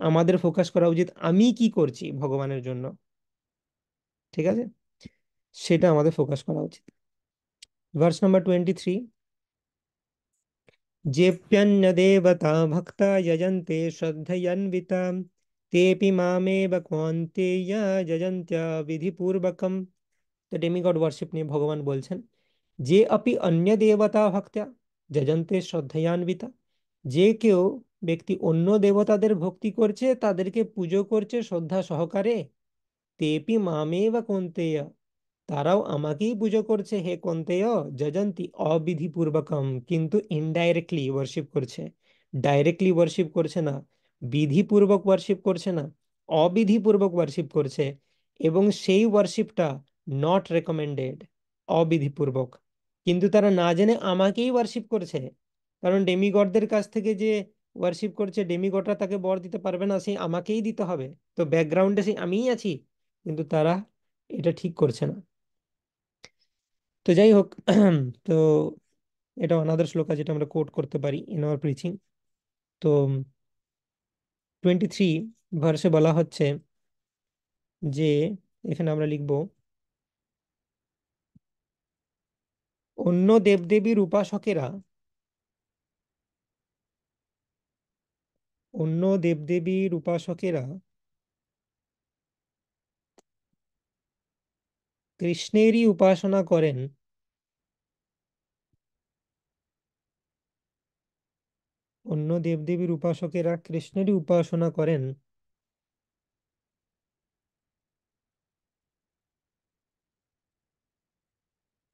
আমাদের ফোকাস করা উচিত আমি কি করছি ভগবানের জন্য, ঠিক আছে, সেটা আমাদের ফোকাস করা উচিত। ভার্স নাম্বার 23, जेऽप्यन्य देवता भक्ता यजन्ते श्रद्धयान्विता तेऽपि मामेव कौन्तेय यजन्त्य विधिपूर्वकम। তো ডেমিগড ওয়ার্শিপ নিয়ে ভগবান বলছেন, যে আপি অন্য দেবতা ভক্তা যজন্তে শ্রদ্ধয়ান্বিতা, যে কেউ ব্যক্তি অন্য দেবতাদের ভক্তি করছে, তাদেরকে পুজো করছে শ্রদ্ধা সহকারে, তেপি মামেব কৌন্তেয়, তারাও আমাকেই পুজো করছে হে কন্তেয়, যজন্তি অবিধিপূর্বকম, কিন্তু ইনডাইরেক্টলি ওয়ার্শিপ করছে, ডাইরেক্টলি ওয়ার্শিপ করছে না, বিধিপূর্বক ওয়ার্শিপ করছে না, অবিধিপূর্বক ওয়ার্শিপ করছে। এবং সেই ওয়ার্শিপটা নট রেকমেন্ডেড, অবিধিপূর্বক, কিন্তু তারা না জেনে আমাকেই ওয়ার্শিপ করছে। কারণ ডেমিগডদের কাছ থেকে যে ওয়ার্শিপ করছে, ডেমিগডরা তাকে বর দিতে পারবে না, সেই আমাকেই দিতে হবে, তো ব্যাকগ্রাউন্ডে সেই আমিই আছি, কিন্তু তারা এটা ঠিক করছে না। তো যাই হোক, তো এটা অনাদার শ্লোকা যেটা আমরা কোট করতে পারি ইন আওয়ার প্রিচিং। তো 23 ভার্সে বলা হচ্ছে যে, এখানে আমরা লিখব, অন্য দেবদেবীর উপাসকেরা, অন্য দেবদেবীর উপাসকেরা কৃষ্ণেরই উপাসনা করেন, অন্য দেবদেবীর উপাসকেরা কৃষ্ণেরই উপাসনা করেন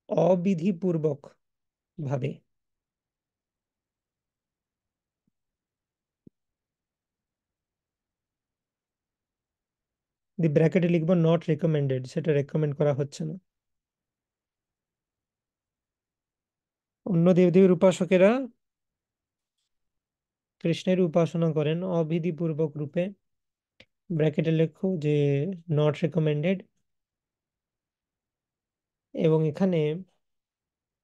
অবিধিপূর্বক ভাবে। দি ব্র্যাকেটে লিখবো নট রেকমেন্ডেড, সেটা রেকমেন্ড করা হচ্ছে না। অন্য দেবদেবীর উপাসকেরা কৃষ্ণের উপাসনা করেন অবিধিপূর্বক রূপে, ব্র্যাকেটে লেখো যে নট রেকমেন্ডেড। এবং এখানে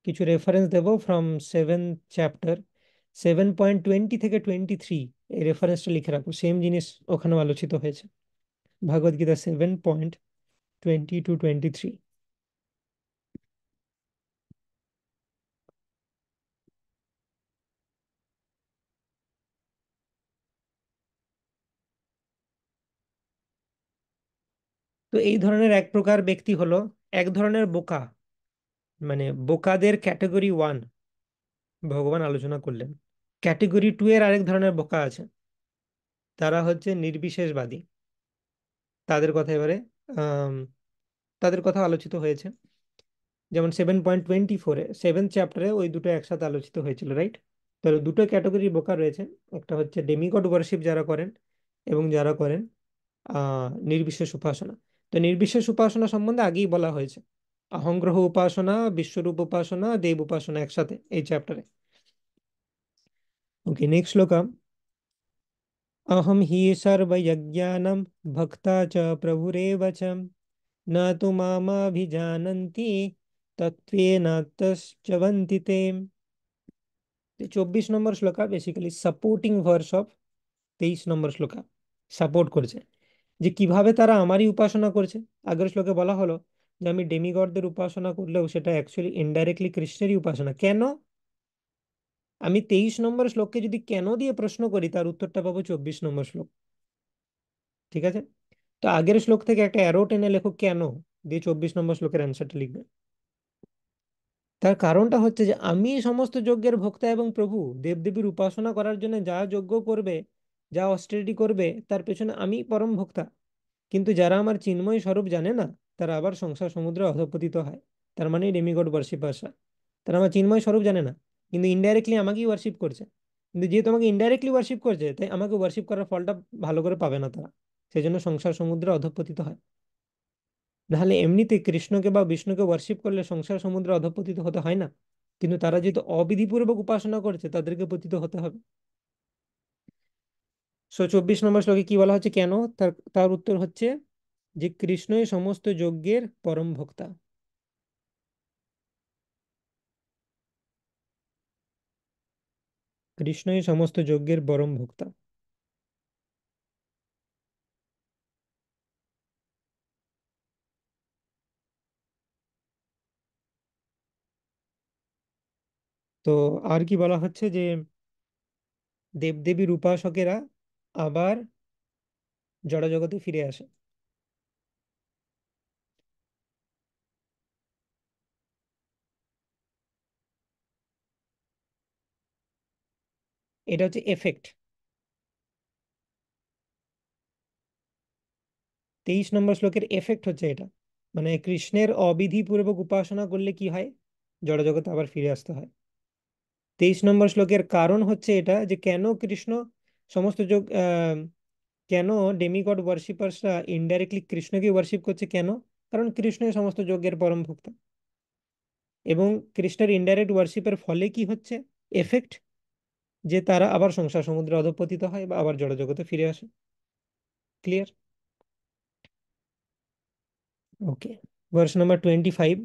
কিছু reference Dev from 7th chapter, 7.20 থেকে 23, এই রেফারেন্সটা লিখে রাখো, সেম জিনিস ওখানেও আলোচিত হয়েছে, ভগবদ গীতা 7.20 to 23। তো এই ধরনের এক প্রকার ব্যক্তি হলো এক ধরনের বোকা, মানে বোকাদের ক্যাটাগরি 1 ভগবান আলোচনা করলেন। ক্যাটাগরি 2 এর আরেক ধরনের বোকা আছে, তারা হচ্ছে নির্বিশেষবাদী। তাদের কথা এবারে আহ তাদের কথা আলোচিত হয়েছে, যেমন 7.24-এ 7th চ্যাপ্টারে ওই দুটো একসাথে আলোচিত হয়েছিল, রাইট? তাহলে দুটো ক্যাটাগরি বোকা রয়েছে, একটা হচ্ছে ডেমিগড ওয়ার্শিপ যারা করেন, এবং যারা করেন নির্বিশেষ উপাসনা। তো নির্বিশেষ উপাসনা সম্বন্ধে আগেই বলা হয়েছে, অহংগ্রহ উপাসনা, বিশ্বরূপ উপাসনা, দেব উপাসনা একসাথে এই চ্যাপ্টারে। ওকে, নেক্সট শ্লোকা, अहम हि सर्वयज्ञानं भक्ता च प्रभुरेव च न तु मामभिजानन्ति तत्त्वेन तश्चवन्ति ते। 24 নম্বর shloka basically supporting verse of 23 নম্বর শ্লোকা, সাপোর্ট করছে যে কিভাবে তারা আমারই উপাসনা করছে। আগের শ্লোকে বলা হলো যে আমি ডেমিগডদের উপাসনা করলেও সেটা অ্যাকচুয়ালি ইনডাইরেক্টলি কৃষ্ণেরই উপাসনা। কেন? আমি 23 নম্বর শ্লোককে যদি কেন দিয়ে প্রশ্ন করি, তার উত্তরটা পাবো 24 নম্বর শ্লোক, ঠিক আছে? তো আগের শ্লোক থেকে একটা অ্যারো টেনে লেখো কেন, দিয়ে 24 নম্বর শ্লোকের অ্যান্সারটা লিখবে। তার কারণটা হচ্ছে যে আমি সমস্ত যজ্ঞের ভোক্তা এবং প্রভু, দেবদেবীর উপাসনা করার জন্য যা যজ্ঞ করবে, যা অস্টেরিটি করবে, তার পেছনে আমি পরম ভোক্তা। কিন্তু যারা আমার চিন্ময় স্বরূপ জানে না, তারা আবার সংসার সমুদ্রে অধঃপতিত হয়। তার মানে ডেমিগড ওয়ার্শিপাররা, তারা আমার চিন্ময় স্বরূপ জানে না, কিন্তু ইনডাইরেক্টলি আমাকেই ওয়ার্শিপ করছে। কিন্তু যেহেতু আমাকে ইনডাইরেক্টলি ওয়ার্শিপ করছে, তাই আমাকে ওয়ার্শিপ করার ফলটা ভালো করে পাবে না তারা, সেই জন্য সংসার সমুদ্রে অধঃপতিত হয়। নাহলে এমনিতে কৃষ্ণকে বা বিষ্ণুকে ওয়ার্শিপ করলে সংসার সমুদ্রে অধঃপতিত হতে হয় না, কিন্তু তারা যেহেতু অবিধিপূর্বক উপাসনা করছে তাদেরকে পতিত হতে হবে। 24 নম্বর শ্লোকে কি বলা হচ্ছে কেন, তার তার উত্তর হচ্ছে যে কৃষ্ণই সমস্ত যজ্ঞের পরম ভোক্তা। কৃষ্ণই সমস্ত যজ্ঞের পরম ভোক্তা। তো আর কি বলা হচ্ছে যে দেবদেবীর উপাসকেরা আবার জড়জগতে ফিরে আসে। এটা হচ্ছে এফেক্ট। 23 নম্বর শ্লোকের এফেক্ট হচ্ছে এটা, মানে কৃষ্ণের অবিধিপূর্বক উপাসনা করলে কি হয়, জড়জগতে আবার ফিরে আসতে হয়। 23 নম্বর শ্লোকের কারণ হচ্ছে এটা যে কেন কৃষ্ণ সমস্ত যোগ কেন ডেমিগড ওয়ার্শিপার্সরা ইনডাইরেক্টলি কৃষ্ণকে ওয়ার্শিপ করছে, কেন? কারণ কৃষ্ণই সমস্ত যজ্ঞের পরম ভোক্তা, এবং কৃষ্ণের ইনডাইরেক্ট ওয়ার্শিপের ফলে কি হচ্ছে, এফেক্ট, যে তারা আবার সংসার সমুদ্রে অধঃপতিত হয় বা আবার জড়জগতে ফিরে আসে। ক্লিয়ার? ওকে, ভার্স নাম্বার 25।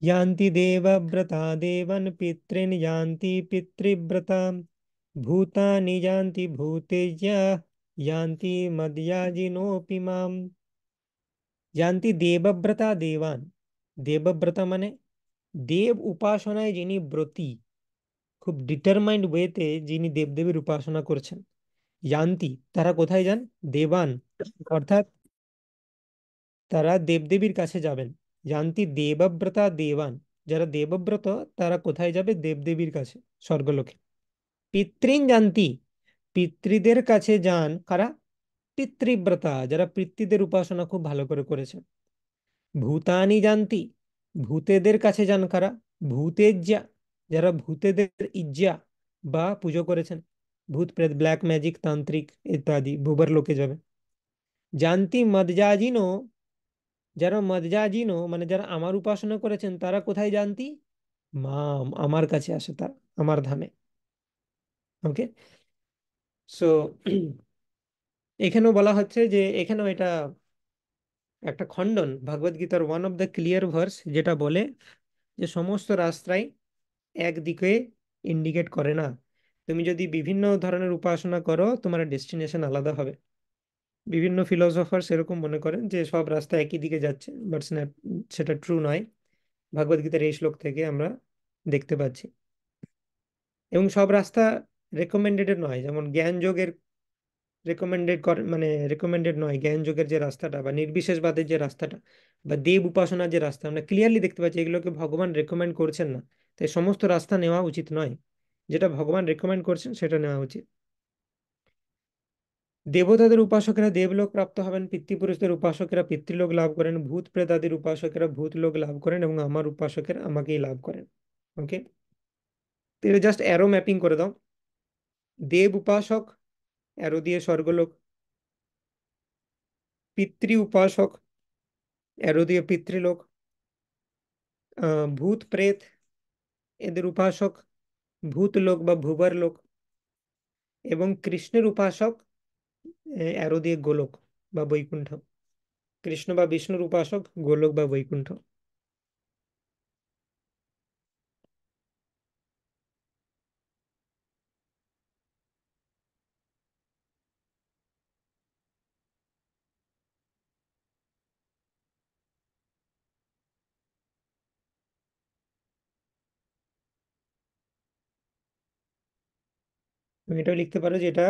यान्ति देवव्रता देवन पितॄन् यान्ति पितृव्रता भूतानि यान्ति भूतेज्य यान्ति मद्याजिनोऽपि माम्। यान्ति देवव्रता देवान, দেবব্রতা মানে দেব উপাসনায় যিনি ব্রতী, খুব ডিটারমাইন্ড ওয়েতে যিনি দেবদেবীর উপাসনা করছেন, যান্তি তারা কোথায় যান, দেবান অর্থাৎ তারা দেবদেবীর কাছে যাবেন। যান্তি দেবব্রতা দেবান, যারা দেবব্রত তারা কোথায় যাবে, দেবদেবীর কাছে, স্বর্গলোকে। পিতৃন যান্তি, পিতৃদের কাছে যান কারা, পিতৃব্রতা যারা পিতৃদের উপাসনা খুব ভালো করে করেছেন। ভূতানি যান্তি, ভূতেদের কাছে যান কারা, ভূতেজ্যা যারা ভূতেদের ইজ্জা বা পুজো করেছেন, ভূত প্রেত ব্ল্যাক ম্যাজিক তান্ত্রিক ইত্যাদি ভূবার লোকে যাবে। জানতি মদযাজিনো, যারা মদযাজিনো মানে যারা আমার উপাসনা করেছেন তারা কোথায় জানতি, মাম আমার কাছে আসে, তারা আমার ধামে। ওকে, সো এখানেও বলা হচ্ছে যে এখানেও এটা একটা খণ্ডন, ভগবদ গীতার one of the clear verse যেটা বলে যে সমস্ত রাস্তাই একদিকে ইন্ডিকেট করে না। তুমি যদি বিভিন্ন ধরনের উপাসনা করো তোমার ডেস্টিনেশন আলাদা হবে। বিভিন্ন ফিলোসফার এরকম মনে করেন যে সব রাস্তা একই দিকে যাচ্ছে, বাট সেটা ট্রু নয়। ভগবদ গীতার এই শ্লোক থেকে আমরা দেখতে পাচ্ছি। এবং সব রাস্তা রেকমেন্ডেড নয়, যেমন জ্ঞান যোগের রেকমেন্ডেড করে, মানে রেকমেন্ডেড নয় জ্ঞান যোগের যে রাস্তাটা বা নির্বিশেষবাদের যে রাস্তাটা বা দেব উপাসনার যে রাস্তা, আমরা ক্লিয়ারলি দেখতে পাচ্ছি এগুলোকে ভগবান রেকমেন্ড করছেন না। তাই সমস্ত রাস্তা নেওয়া উচিত নয়, যেটা ভগবান রেকমেন্ড করছেন সেটা নেওয়া উচিত। দেবতাদের উপাসকেরা দেবলোক প্রাপ্ত হবেন, পিতৃপুরুষদের উপাসকেরা পিতৃলোক লাভ করেন, ভূত প্রেতাদির উপাসকেরা ভূতলোক লাভ করেন এবং আমার উপাসকেরা আমাকেই লাভ করেন। ওকে, তো এটা জাস্ট অ্যারো ম্যাপিং করে দাও। দেব উপাসক অ্যারো দিয়ে স্বর্গলোক, পিতৃ উপাসক অ্যারো দিয়ে পিতৃলোক, ভূত প্রেত এদের উপাসক ভূতলোক বা ভূবর লোক, এবং কৃষ্ণের উপাসক অ্যারো দিয়ে গোলক বা বৈকুণ্ঠ। কৃষ্ণ বা বিষ্ণুর উপাসক গোলক বা বৈকুণ্ঠ। তুমি এটাও লিখতে পারো যে এটা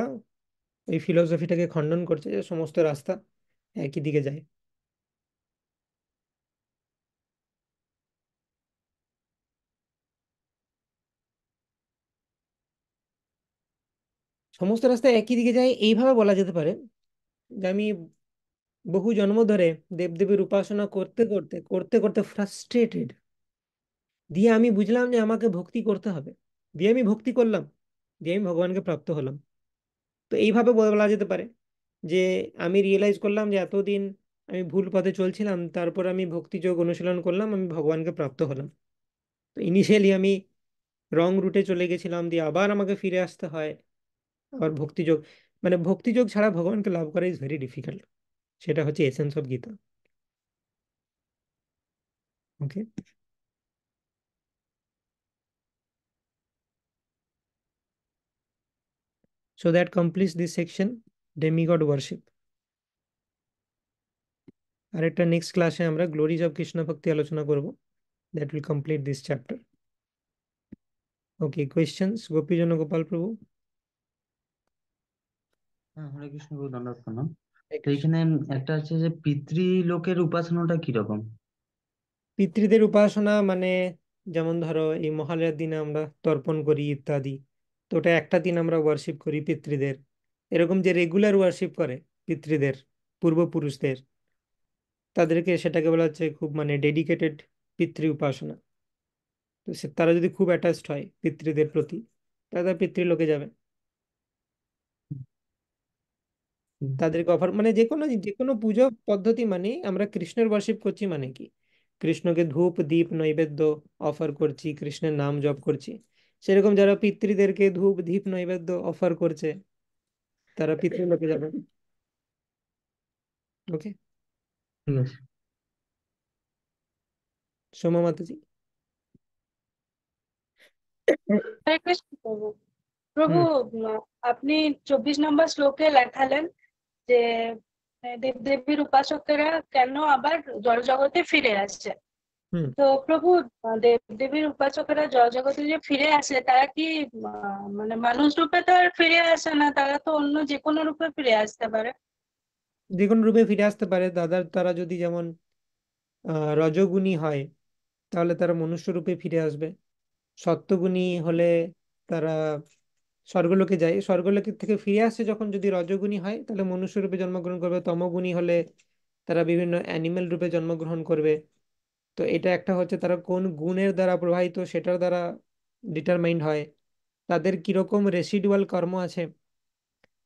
ওই ফিলোসফিটাকে খণ্ডন করছে যে সমস্ত রাস্তা একই দিকে যায়। সমস্ত রাস্তা একই দিকে যায় এইভাবে বলা যেতে পারে যে আমি বহু জন্ম ধরে দেবদেবীর উপাসনা করতে করতে করতে করতে ফ্রাস্ট্রেটেড, দিয়ে আমি বুঝলাম যে আমাকে ভক্তি করতে হবে, দিয়ে আমি ভক্তি করলাম, দিয়ে আমি ভগবানকে প্রাপ্ত হলাম। তো এইভাবে বলা যেতে পারে যে আমি রিয়েলাইজ করলাম যে এতদিন আমি ভুল পথে চলছিলাম, তারপর আমি ভক্তিযোগ অনুশীলন করলাম, আমি ভগবানকে প্রাপ্ত হলাম। তো ইনিশিয়ালি আমি রং রুটে চলে গেছিলাম, দিয়ে আবার আমাকে ফিরে আসতে হয়। আবার ভক্তিযোগ, মানে ভক্তিযোগ ছাড়া ভগবানকে লাভ করা ইজ ভেরি ডিফিকাল্ট। সেটা হচ্ছে essence of Gita. Okay, so that completes this section, demigod worship. আর একটা নেক্সট ক্লাসে আমরা গ্লোরিজ অফ কৃষ্ণ ভক্তি আলোচনা করব। That will complete this chapter. Okay, questions? Gopijan Gopal Prabhu. হ্যাঁ, হরে কৃষ্ণ গুরু, দণ্ডবত প্রণাম। তো এখানে একটা আছে যে পিতৃলোকের উপাসনাটা কিরকম? পিতৃদের উপাসনা মানে, যেমন ধরো এই মহালয়ার দিনে আমরা তর্পণ করি ইত্যাদি, তো ওটা একটা দিন আমরা ওয়ার্শিপ করি পিতৃদের। এরকম যে রেগুলার ওয়ার্শিপ করে পিতৃদের, পূর্বপুরুষদের, তাদেরকে সেটাকে বলা হচ্ছে খুব মানে ডেডিকেটেড পিতৃ উপাসনা। তো তারা যদি খুব অ্যাটাচড হয় পিতৃদের প্রতি, তাহলে তারা পিতৃলোকে যাবে। তাদেরকে অফার মানে যে কোনো পুজো পদ্ধতি, মানে আমরা কৃষ্ণের ওয়ার্শিপ করছি মানে কি, কৃষ্ণকে ধূপ দীপ নৈবেদ্য অফার করছি, কৃষ্ণের নাম জপ করছি। সেরকম যারা পিতৃদেরকে ধূপ দীপ নৈবেদ্য অফার করছে, তারা পিতৃলোকে যাবে। ওকে, ঠিক আছে। সোমা মাতাজি। হরে কৃষ্ণ প্রভু। প্রভু, হুম আপনি 24 নম্বর শ্লোকে লেখালেন যে দেবদেবীর উপাসকেরা কেন আবার জড় জগতে ফিরে আসছে। হুম তো প্রভু, দেবদেবীর উপাসকেরা জড় জগতে যে ফিরে আসে, তারা কি মানে মানুষ রূপে তো আর ফিরে আসে না, তারা তো অন্য যে কোনো রূপে ফিরে আসতে পারে। যে কোনো রূপে ফিরে আসতে পারে দাদার। তারা যদি যেমন রজোগুণী হয়, তাহলে তারা মনুষ্য রূপে ফিরে আসবে। সত্ত্বগুণী হলে তারা স্বর্গলোকে যায়, স্বর্গলোকের থেকে ফিরে আসে যখন যদি রজোগুণী হয়, তাহলে মনুষ্য রূপে জন্মগ্রহণ করবে। তমগুণী হলে তারা বিভিন্ন অ্যানিমেল রূপে জন্মগ্রহণ করবে। তো এটা একটা হচ্ছে তারা কোন গুণের দ্বারা প্রভাবিত সেটার দ্বারা ডিটারমাইন্ড হয়। তাদের কিরকম রেসিডুয়াল কর্ম আছে,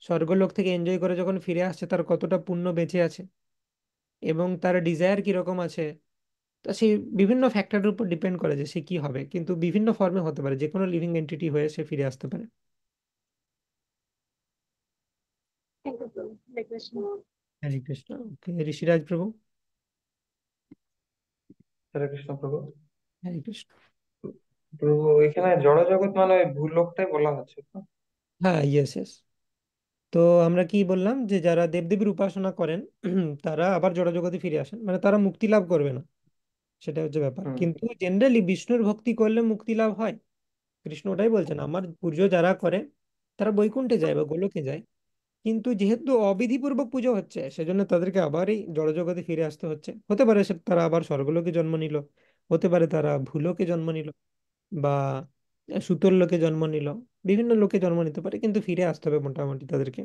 স্বর্গলোক থেকে এনজয় করে যখন ফিরে আসছে তার কতটা পুণ্য বেঁচে আছে, এবং তার ডিজায়ার কিরকম আছে। তা সেই বিভিন্ন ফ্যাক্টরের উপর ডিপেন্ড করে যে সে কি হবে, কিন্তু বিভিন্ন ফর্মে হতে পারে, যে কোনো লিভিং এন্টিটি হয়ে সে ফিরে আসতে পারে। থ্যাংক ইউ প্রভু। হরে কৃষ্ণ। হরে কৃষ্ণ। ওকে, ঋষিরাজ প্রভু। হরে কৃষ্ণ প্রভু। হরে কৃষ্ণ। প্রভু, এখানে জড় জগৎ মানে ওই ভূলোকটাই বলা হচ্ছে তো? হ্যাঁ, ইয়েস ইয়েস। তো আমরা কি বললাম যে যারা দেবদেবীর উপাসনা করেন তারা আবার জড়জগতে ফিরে আসেন, মানে তারা মুক্তি লাভ করবে না, সেটা হচ্ছে ব্যাপার। হুম। কিন্তু জেনারেলি বিষ্ণুর ভক্তি করলে মুক্তি লাভ হয়। কৃষ্ণ ওটাই বলছেন, আমার পুজো যারা করে তারা বৈকুণ্ঠে যায় বা গোলকে যায়। কিন্তু যেহেতু অবিধিপূর্বক পুজো হচ্ছে, সেজন্য তাদেরকে আবার এই জড়জগতে ফিরে আসতে হচ্ছে। হতে পারে তারা আবার স্বর্গলোকে জন্ম নিল, হতে পারে তারা ভূলোকে জন্ম নিল, বা সুতোর লোকে জন্ম নিল, বিভিন্ন লোকে জন্ম নিতে পারে, কিন্তু ফিরে আসতে হবে মোটামুটি তাদেরকে।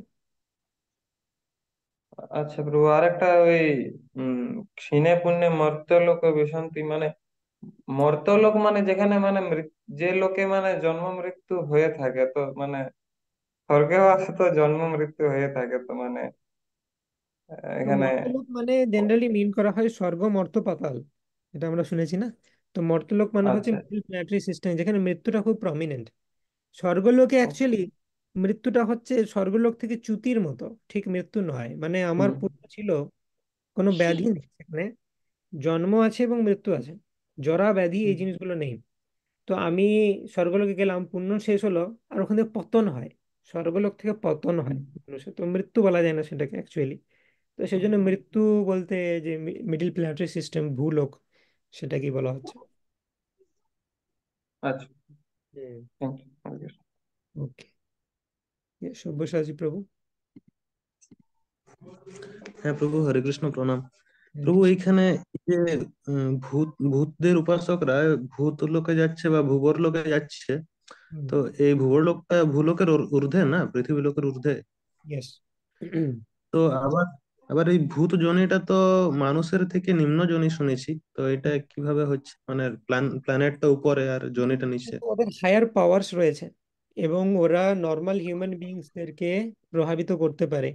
আচ্ছা প্রভু, আর একটা ওই উম ক্ষীণে পুণ্যে মর্ত্যলোক বিশন্তি মানে, মর্ত্যলোক মানে যেখানে মানে যে লোকে মানে জন্ম মৃত্যু হয়ে থাকে, তো মানে স্বর্গেও আছে তো জন্ম মৃত্যু হয়ে থাকে, তো মানে তো এখানে। মর্ত্যলোক মানে জেনারেলি মিন করা হয় স্বর্গ মর্ত্য পাতাল, এটা আমরা শুনেছি না? তো মর্ত্যলোক মানে হচ্ছে আচ্ছা। মিডল প্ল্যানেটারি সিস্টেম, যেখানে মৃত্যুটা খুব প্রমিনেন্ট। স্বর্গলোকে অ্যাকচুয়ালি মৃত্যুটা হচ্ছে স্বর্গলোক থেকে চ্যুতির মতো, ঠিক মৃত্যু নয়। মানে আমার হুম। পুণ্য ছিল, কোনো ব্যাধি নেই সেখানে, জন্ম আছে এবং মৃত্যু আছে, জরা ব্যাধি এই হুম। জিনিসগুলো নেই। তো আমি স্বর্গলোকে গেলাম, পুণ্য শেষ হলো, আর ওখানে পতন হয়, স্বর্গলোক থেকে পতন হয় মানুষের। তো মৃত্যু বলা যায় না সেটাকে অ্যাকচুয়ালি। তো সেই জন্য মৃত্যু বলতে যে মিডিল প্ল্যানেটারি সিস্টেম ভূলোক, সেটা কি বলা হচ্ছে। আচ্ছা, থ্যাংক ইউ। ওকে, সব্যসাচী প্রভু। হ্যাঁ প্রভু, হরে কৃষ্ণ প্রণাম। হরে প্রভু, কৃষ্ণ। এইখানে এই যে ভূতদের উপাসকরা ভূত লোকে যাচ্ছে বা ভূবর লোকে যাচ্ছে, হুম, তো এই ভূবর লোকটা ভূলোকের ঊর্ধ্বে না, পৃথিবী লোকের ঊর্ধ্বে। ইয়েস। তো আবার আবার এই ভূত জনিটা তো মানুষের থেকে নিম্ন জনি শুনেছি, তো এটা কিভাবে হচ্ছে, মানে প্ল্যানেটটা উপরে আর জনিটা নিচে? ওদের হায়ার পাওয়ার্স রয়েছে, এবং ওরা নর্মাল হিউম্যান বিইংসদেরকে প্রভাবিত করতে পারে।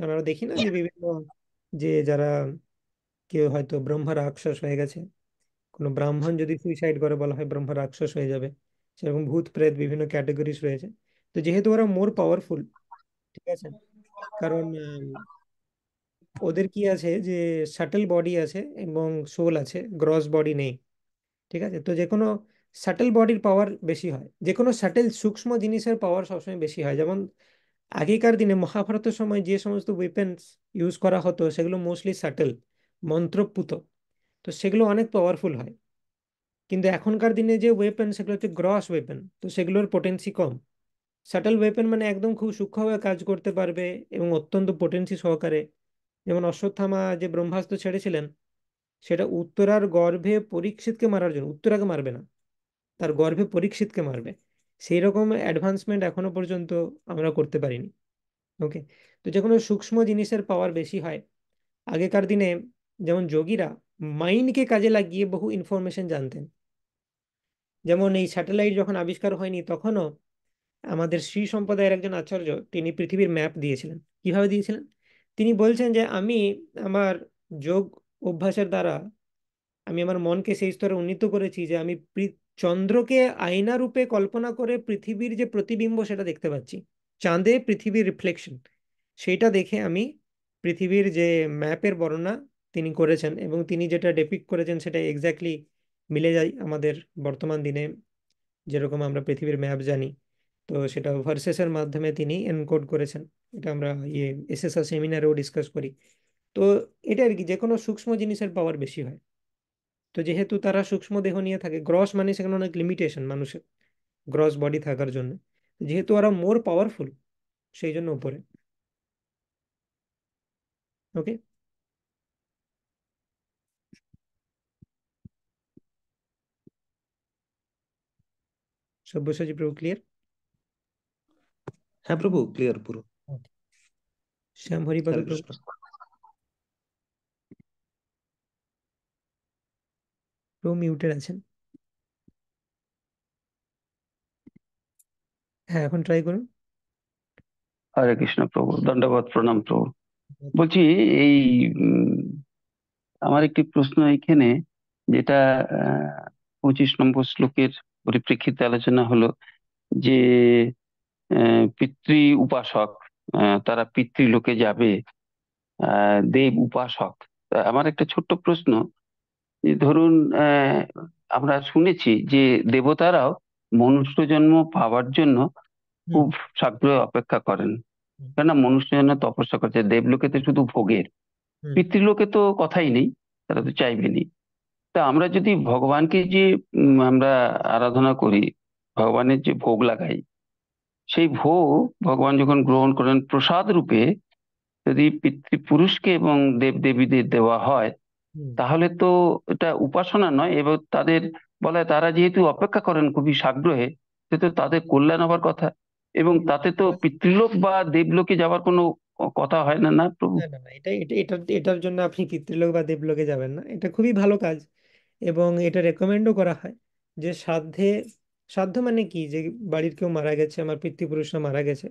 আমরা দেখি না যে বিভিন্ন যে যারা কেউ হয়তো ব্রহ্ম রাক্ষস হয়ে গেছে, কোনো ব্রাহ্মণ যদি সুইসাইড করে বলা হয় ব্রহ্ম রাক্ষস হয়ে যাবে। সেরকম ভূত প্রেত বিভিন্ন ক্যাটাগরিজ রয়েছে। তো যেহেতু ওরা মোর পাওয়ারফুল, ঠিক আছে, কারণ ওদের কি আছে যে সাটেল বডি আছে এবং সোল আছে, গ্রস বডি নেই। ঠিক আছে, তো যে কোনো সাটেল বডির পাওয়ার বেশি হয়, যে কোনো সাটেল সূক্ষ্ম জিনিসের পাওয়ার সবসময় বেশি হয়। যেমন আগেকার দিনে মহাভারতের সময় যে সমস্ত ওয়েপেন্স ইউজ করা হতো সেগুলো মোস্টলি সাটেল, মন্ত্রপুত, তো সেগুলো অনেক পাওয়ারফুল হয়। কিন্তু এখনকার দিনে যে ওয়েপেন সেগুলো হচ্ছে গ্রস ওয়েপেন, তো সেগুলোর পোটেন্সি কম। শাটল ওয়েপেন মানে একদম খুব সূক্ষ্মভাবে কাজ করতে পারবে এবং অত্যন্ত পোটেন্সি সহকারে। যেমন অশ্বত্থামা যে ব্রহ্মাস্ত্র ছেড়েছিলেন, সেটা উত্তরার গর্ভে পরীক্ষিতকে মারার জন্য, উত্তরাকে মারবে না, তার গর্ভে পরীক্ষিতকে মারবে। সেই রকম অ্যাডভান্সমেন্ট এখনো পর্যন্ত আমরা করতে পারিনি। ওকে, তো যে কোনো সূক্ষ্ম জিনিসের পাওয়ার বেশি হয়। আগেকার দিনে যেমন যোগীরা মাইন্ডকে কাজে লাগিয়ে বহু ইনফরমেশন জানতেন। যেমন এই স্যাটেলাইট যখন আবিষ্কার হয়নি তখনও আমাদের শ্রী সম্প্রদায়ের একজন আচার্য তিনি পৃথিবীর ম্যাপ দিয়েছিলেন। কিভাবে দিয়েছিলেন? তিনি বলছেন যে আমি আমার যোগ অভ্যাসের দ্বারা আমি আমার মনকে সেই স্তরে উন্নীত করেছি যে আমি চন্দ্রকে আয়না রূপে কল্পনা করে পৃথিবীর যে প্রতিবিম্ব সেটা দেখতে পাচ্ছি, চাঁদে পৃথিবীর রিফ্লেকশন। সেইটা দেখে আমি পৃথিবীর যে ম্যাপের বর্ণনা তিনি করেছেন এবং তিনি যেটা ডেপিক্ট করেছেন সেটা এক্স্যাক্টলি মিলে যায় আমাদের বর্তমান দিনে যেরকম আমরা পৃথিবীর ম্যাপ জানি। তো সেটা ভার্সেসের মাধ্যমে তিনি এনকোড করেছেন। এটা আমরা এসএসআর সেমিনারেও ডিসকাস করি। তো এটা আর কি, যে কোনো সূক্ষ্ম জিনিসের পাওয়ার বেশি হয়। তো যেহেতু তারা সূক্ষ্ম দেহ নিয়ে থাকে, গ্রস মানে সেখানে অনেক লিমিটেশন মানুষের গ্রস বডি থাকার জন্য, যেহেতু ওরা মোর পাওয়ারফুল সেই জন্য উপরে। ওকে, সব্যসাচী প্রভু ক্লিয়ার? হ্যাঁ প্রভু, ক্লিয়ার পুরো। শ্যাম হরিপদ হরে প্রভু? কৃষ্ণ। প্রভু মিউটেড আছেন। হ্যাঁ, এখন ট্রাই করুন। হরে কৃষ্ণ প্রভু, দণ্ডবত প্রণাম প্রভু। বলছি এই আমার একটি প্রশ্ন এখানে, যেটা 25 নম্বর শ্লোকের পরিপ্রেক্ষিতে আলোচনা হলো যে পিতৃ উপাসক তারা পিতৃলোকে যাবে, দেব উপাসক। তা আমার একটা ছোট্ট প্রশ্ন, যে ধরুন আমরা শুনেছি যে দেবতারাও মনুষ্য জন্ম পাওয়ার জন্য হুম খুব সাগ্রহে অপেক্ষা করেন, হুম কেননা মনুষ্য জন্য তপস্যা করছে। দেবলোকে তো শুধু ভোগের, হুম পিতৃলোকে তো কথাই নেই, তারা তো চাইবেনই। তা আমরা যদি ভগবানকে যে আমরা আরাধনা করি, ভগবানের যে ভোগ লাগাই, সেই ভোগ ভগবান যখন গ্রহণ করেন প্রসাদ রূপে, যদি পিতৃপুরুষকে এবং দেবদেবীদের দেওয়া হয়, হুম তাহলে তো এটা উপাসনা নয়। এবং তাদের বলা হয় তারা যেহেতু অপেক্ষা করেন খুবই সাগ্রহে, সেহেতু তাদের কল্যাণ হবার কথা। এবং তাতে তো পিতৃলোক বা দেবলোকে যাওয়ার কোনো কথা হয় না, না প্রভু? না না না, এটার জন্য আপনি পিতৃলোক বা দেবলোকে যাবেন না, এটা খুবই ভালো কাজ। এবং এটা রেকমেন্ডও করা হয় যে শ্রাদ্ধে, শ্রাদ্ধ মানে কি, যে বাড়ির কেউ মারা গেছে, আমার পিতৃপুরুষরা মারা গেছে,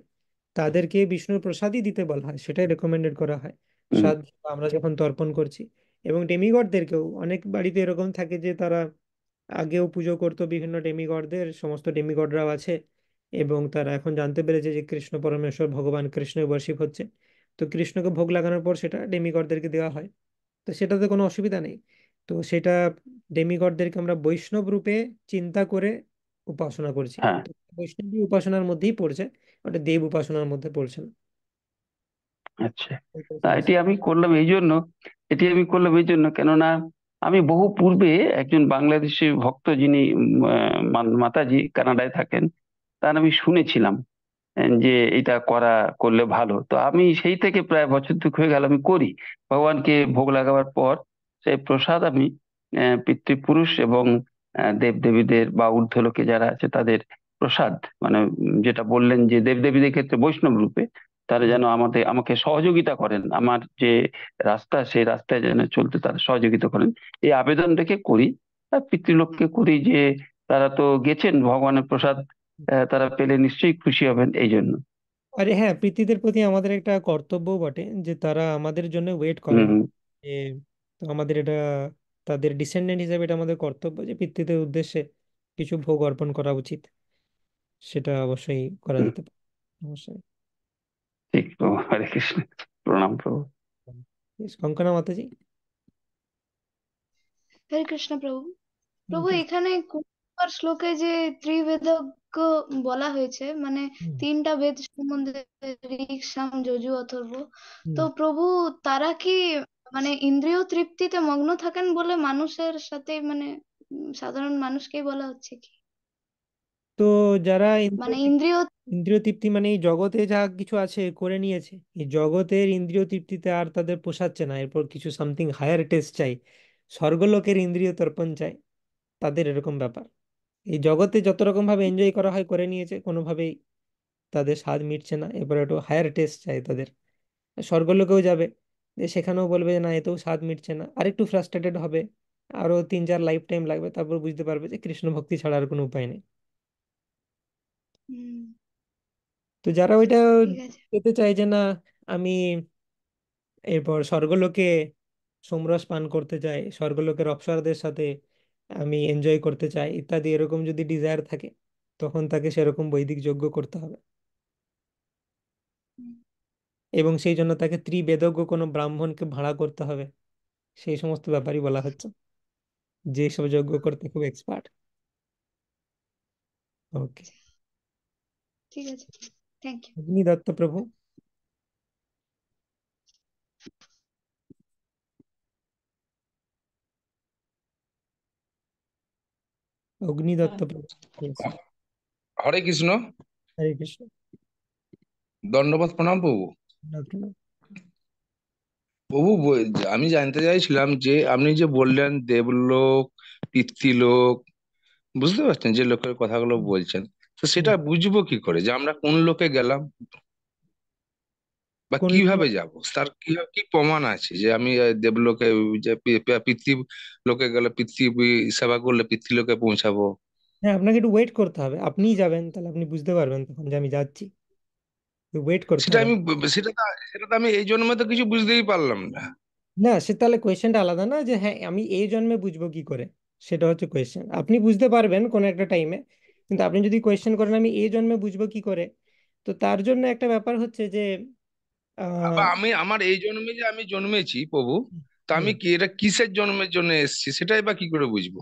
তাদেরকে বিষ্ণুর প্রসাদই দিতে বলা হয়, সেটাই রেকমেন্ডেড করা হয় হুম। শ্রাদ্ধ বা আমরা যখন তর্পণ করছি। এবং ডেমিগডদেরকেও অনেক বাড়িতে এরকম থাকে যে তারা আগেও পুজো করতো বিভিন্ন ডেমিগডদের, সমস্ত ডেমিগডরাও আছে এবং তারা এখন জানতে পেরেছে যে কৃষ্ণ পরমেশ্বর ভগবান কৃষ্ণের ওয়ার্শিপ হচ্ছে, তো কৃষ্ণকে ভোগ লাগানোর পর সেটা ডেমিগডদেরকে দেওয়া হয়। তো সেটাতে কোনো অসুবিধা নেই। তো সেটা ডেমিগডদেরকে আমরা বৈষ্ণব রূপে চিন্তা করে উপাসনা করছি, হ্যাঁ, তো বৈষ্ণবী উপাসনার মধ্যেই পড়ছে, ওটা দেব উপাসনার মধ্যে পড়ছে না। আচ্ছা। বুঝতে তা পেরেছি? এটি আমি করলাম এই জন্য কেননা আমি বহু পূর্বে একজন বাংলাদেশি ভক্ত, যিনি মাতাজি কানাডায় থাকেন, তার আমি শুনেছিলাম যে এটা করলে ভালো। তো আমি সেই থেকে প্রায় বছর দুই হয়ে গেল আমি করি। ভগবানকে ভোগ লাগাবার পর সেই প্রসাদ আমি পিতৃপুরুষ এবং দেবদেবীদের বা ঊর্ধ্বলোকে যারা আছে তাদের প্রসাদ, মানে যেটা বললেন যে দেবদেবীদের ক্ষেত্রে বৈষ্ণব রূপে, তারা জি। যেন আমাকে সহযোগিতা করেন, আমার যে রাস্তা সেই রাস্তায় যেন চলতে তারা সহযোগিতা করেন, এই আবেদন রেখে করি। আর পিতৃলোককে করি যে তারা তো গেছেন ভগবানের প্রসাদ, তারা পেলে নিশ্চয়ই খুশি হবেন, এই জন্য। আরে হ্যাঁ, পিতৃদের প্রতি আমাদের একটা কর্তব্য বটে যে তারা আমাদের জন্য ওয়েট করেন। হুম। যে তো আমাদের এটা, তাদের ডিসেন্ডেন্ট হিসেবে এটা আমাদের কর্তব্য যে পিতৃদের উদ্দেশ্যে কিছু ভোগ অর্পণ করা উচিত। সেটা অবশ্যই করা হুম, যেতে পারে, অবশ্যই। ঠিক প্রভু, হরে কৃষ্ণ, প্রণাম প্রভু। Yes, কঙ্কনা মাতাজি। হরে কৃষ্ণ প্রভু। প্রভু Okay. এখানে কোন নম্বর শ্লোকে যে ত্রিবেদজ্ঞ বলা হয়েছে, মানে হুম, তিনটা বেদ সম্বন্ধে, ঋক সাম যজু অথর্ব, তো হুম। প্রভু তারা কি মানে ইন্দ্রিয় তৃপ্তিতে মগ্ন থাকেন বলে মানুষের সাথে, মানে সাধারণ মানুষকেই বলা হচ্ছে কি? তো যারা মানে ইন্দ্রিয় ইন্দ্রিয় তৃপ্তি মানে এই জগতে যা কিছু আছে করে নিয়েছে, এই জগতের ইন্দ্রিয় তৃপ্তিতে আর তাদের পোষাচ্ছে না, এরপর কিছু সামথিং হায়ার টেস্ট চাই, স্বর্গলোকের ইন্দ্রিয় তর্পণ চাই, তাদের এরকম ব্যাপার। এই জগতে যত রকম ভাবে এনজয় করা হয় করে নিয়েছে, কোনোভাবেই তাদের স্বাদ মিটছে না, এরপর একটু হায়ার টেস্ট চাই তাদের। স্বর্গলোকেও যাবে, যে সেখানেও বলবে যে না এতেও স্বাদ মিটছে না, আরেকটু ফ্রাস্ট্রেটেড হবে, আরো 3-4 লাইফ টাইম লাগবে, তারপর বুঝতে পারবে যে কৃষ্ণ ভক্তি ছাড়া আর কোনো উপায় নেই। হুম, তো যারা ওইটা ঠিক আছে। পেতে চায় যে না আমি এরপর স্বর্গলোকে সোমরস পান করতে চাই, স্বর্গলোকের অপ্সরাদের সাথে আমি এনজয় করতে চাই ইত্যাদি, এরকম যদি ডিজায়ার থাকে, তখন তাকে সেরকম বৈদিক যজ্ঞ করতে হবে। হুম, এবং সেই জন্য তাকে ত্রিবেদজ্ঞ কোনো ব্রাহ্মণকে ভাড়া করতে হবে, সেই সমস্ত ব্যাপারই বলা হচ্ছে, যে সব যজ্ঞ করতে খুব এক্সপার্ট। ওকে। ঠিক আছে, থ্যাংক ইউ। অগ্নি দত্ত প্রভু। অগ্নি দত্ত প্রভু। Yes. হরে কৃষ্ণ। হরে কৃষ্ণ। দণ্ডবত প্রণাম প্রভু। প্রণাম। প্রভু আমি জানতে চাইছিলাম যে আপনি যে বললেন দেবলোক, পিতৃলোক, বুঝতে পারছেন যে লোকের কথাগুলো বলছেন, তো সেটা হুম। বুঝবো কি করে যে আমরা কোন লোকে গেলাম বা কোন কিভাবে যাব? তার কি কি প্রমাণ আছে যে আমি দেবলোকে, যে পিতৃ লোকে গেলে, সেবা করলে পিতৃলোকে পৌঁছাবো? হ্যাঁ, আপনাকে একটু ওয়েট করতে হবে, আপনিই যাবেন তাহলে আপনি বুঝতে পারবেন তখন যে আমি যাচ্ছি, ওয়েট করতে সেটা হবে। আমি সেটা তো আমি এই জন্মে তো কিছু বুঝতেই পারলাম না। না, সে তাহলে কোয়েশ্চেনটা আলাদা না, যে হ্যাঁ আমি এই জন্মে বুঝবো কি করে, সেটা হচ্ছে কোয়েশ্চেন। আপনি বুঝতে পারবেন কোন একটা টাইমে, কিন্তু আপনি যদি কোয়েশ্চেন করেন আমি এই জন্মে বুঝবো কি করে, তো তার জন্য একটা ব্যাপার হচ্ছে যে আহ আবার আমার এই জন্মে যে আমি জন্মেছি প্রভু, তা হুম, আমি কি এটা কিসের জন্মের জন্য এসেছি সেটাই বা কি করে বুঝবো?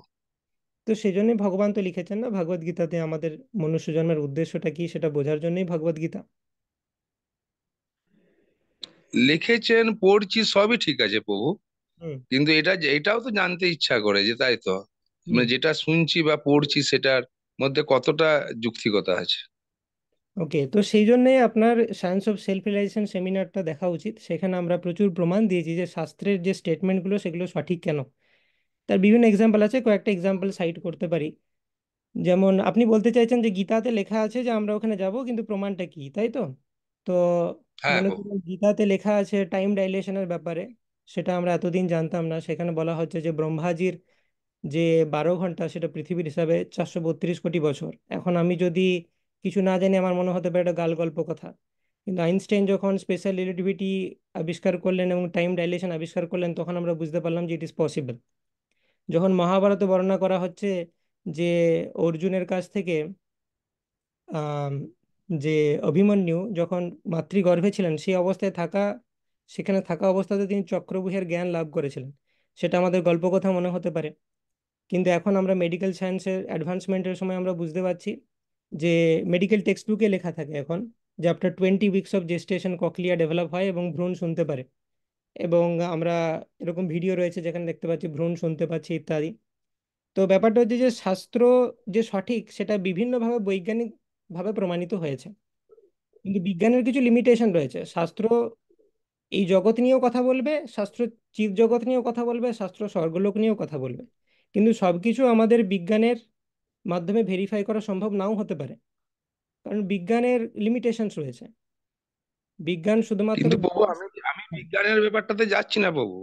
তো সেই জন্যই ভগবান তো লিখেছেন না ভগবদ গীতাতে, আমাদের মনুষ্য জন্মের উদ্দেশ্যটা কি সেটা বোঝার জন্যই ভগবদ গীতা। লিখেছেন, পড়ছি, সবই ঠিক আছে প্রভু, হুম, কিন্তু এটাও তো জানতে ইচ্ছা করে যে, তাই তো, হুম। মানে যেটা শুনছি বা পড়ছি সেটার মধ্যে কতটা যুক্তিকতা আছে। ওকে, তো সেই জন্যই আপনার সায়েন্স অফ সেলফ রিয়েলাইজেশন সেমিনারটা দেখা উচিত। সেখানে আমরা প্রচুর প্রমাণ দিয়েছি যে শাস্ত্রের যে স্টেটমেন্টগুলো সেগুলো সঠিক কেন। তার বিভিন্ন এক্সাম্পল আছে, কয়েকটা এক্সাম্পল সাইট করতে পারি। যেমন আপনি বলতে চাইছেন যে গীতাতে লেখা আছে যে আমরা ওখানে যাব, কিন্তু প্রমাণটা কি, তাই তো? তো হ্যাঁ মনে প্রভু। করুন গীতাতে লেখা আছে টাইম ডাইলেশনের ব্যাপারে, সেটা আমরা এতদিন জানতাম না। সেখানে বলা হচ্ছে যে ব্রহ্মাজির যে 12 ঘন্টা সেটা পৃথিবীর হিসাবে 432 কোটি বছর। এখন আমি যদি কিছু না জানি আমার মনে হতে পারে এটা গাল গল্প কথা, কিন্তু আইনস্টাইন যখন স্পেশাল রিলেটিভিটি আবিষ্কার করলেন এবং টাইম ডাইলেশন আবিষ্কার করলেন, তখন আমরা বুঝতে পারলাম যে ইট ইজ পসিবল। যখন মহাভারতে বর্ণনা করা হচ্ছে যে অর্জুনের কাছ থেকে আম, যে অভিমন্যু যখন মাতৃগর্ভে ছিলেন সেই অবস্থায় থাকা, সেখানে থাকা অবস্থাতে তিনি চক্রব্যূহের জ্ঞান লাভ করেছিলেন, সেটা আমাদের গল্পকথা মনে হতে পারে। কিন্তু এখন আমরা মেডিকেল সায়েন্সের অ্যাডভান্সমেন্টের সময় আমরা বুঝতে পারছি যে মেডিকেল টেক্সট বুকে লেখা থাকে এখন যে after 20 weeks of gestation cochlea develop হয় এবং ভ্রূণ শুনতে পারে। এবং আমরা এরকম ভিডিও রয়েছে যেখানে দেখতে পাচ্ছি ভ্রূণ শুনতে পাচ্ছি ইত্যাদি। তো ব্যাপারটা হচ্ছে যে শাস্ত্র যে সঠিক সেটা বিভিন্নভাবে বৈজ্ঞানিক ভাবে প্রমাণিত হয়েছে, কিন্তু বিজ্ঞানের কিছু লিমিটেশন রয়েছে। শাস্ত্র এই জগৎ নিয়েও কথা বলবে, শাস্ত্র জীব জগৎ নিয়েও কথা বলবে, শাস্ত্র স্বর্গলোক নিয়েও কথা বলবে, কিন্তু সবকিছু আমাদের বিজ্ঞানের মাধ্যমে ভেরিফাই করা সম্ভব নাও হতে পারে, কারণ বিজ্ঞানের লিমিটেশনস রয়েছে। বিজ্ঞান শুধুমাত্র কিন্তু প্রভু আমি আমি বিজ্ঞানের ব্যাপারটাতে যাচ্ছি না প্রভু।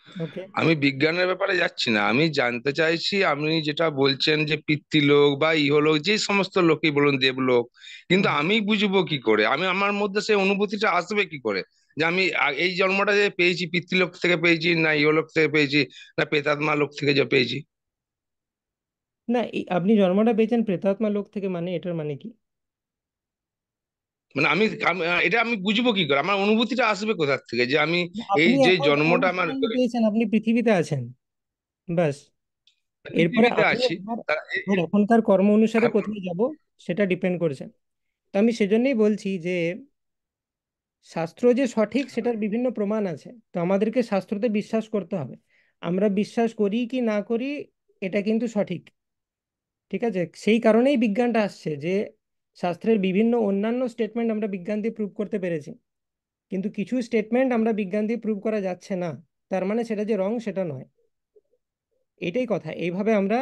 ওকে। আমি বিজ্ঞানের ব্যাপারে যাচ্ছি না, আমি জানতে চাইছি আপনি যেটা বলছেন যে পিতৃলোক বা ইহলোক যে সমস্ত লোকই বলুন দেবলোক, কিন্তু আমি বুঝবো কি করে, আমি আমার মধ্যে সেই অনুভূতিটা আসবে কি করে যে আমি এই জন্মটা যে পেয়েছি পিতৃলোক থেকে পেয়েছি না ইহলোক থেকে পেয়েছি না প্রেতাত্মা লোক থেকে যে পেয়েছি? না, আপনি জন্মটা পেয়েছেন প্রেতাত্মা লোক থেকে, মানে এটার মানে কি? মানে এটা আমি বুঝবো কি করে, আমার অনুভূতিটা আসবে কোথা থেকে যে আমি এই আপনি যে এখন যে জন্মটা আমার আন্ডারস্ট্যান্ডিং পেয়েছেন, আপনি পৃথিবীতে আছেন, ব্যাস। এরপরে পৃথিবীতে আমি আছি। আমার তা আমার এখনকার কর্ম অনুসারে আমি- কোথায় যাব সেটা ডিপেন্ড করছে। তো আমি সেজন্যই বলছি যে শাস্ত্র যে সঠিক সেটার বিভিন্ন প্রমাণ আছে, তো আমাদেরকে শাস্ত্রতে বিশ্বাস করতে হবে। আমরা বিশ্বাস করি কি না করি এটা কিন্তু সঠিক, ঠিক আছে? সেই কারণেই বিজ্ঞানটা আসছে যে শাস্ত্রের বিভিন্ন অন্যান্য স্টেটমেন্ট আমরা বিজ্ঞান দিয়ে প্রুভ করতে পেরেছি, কিন্তু কিছু স্টেটমেন্ট আমরা বিজ্ঞান দিয়ে প্রুভ করা যাচ্ছে না, তার মানে সেটা যে রং সেটা নয়। এটাই কথা। এইভাবে আমরা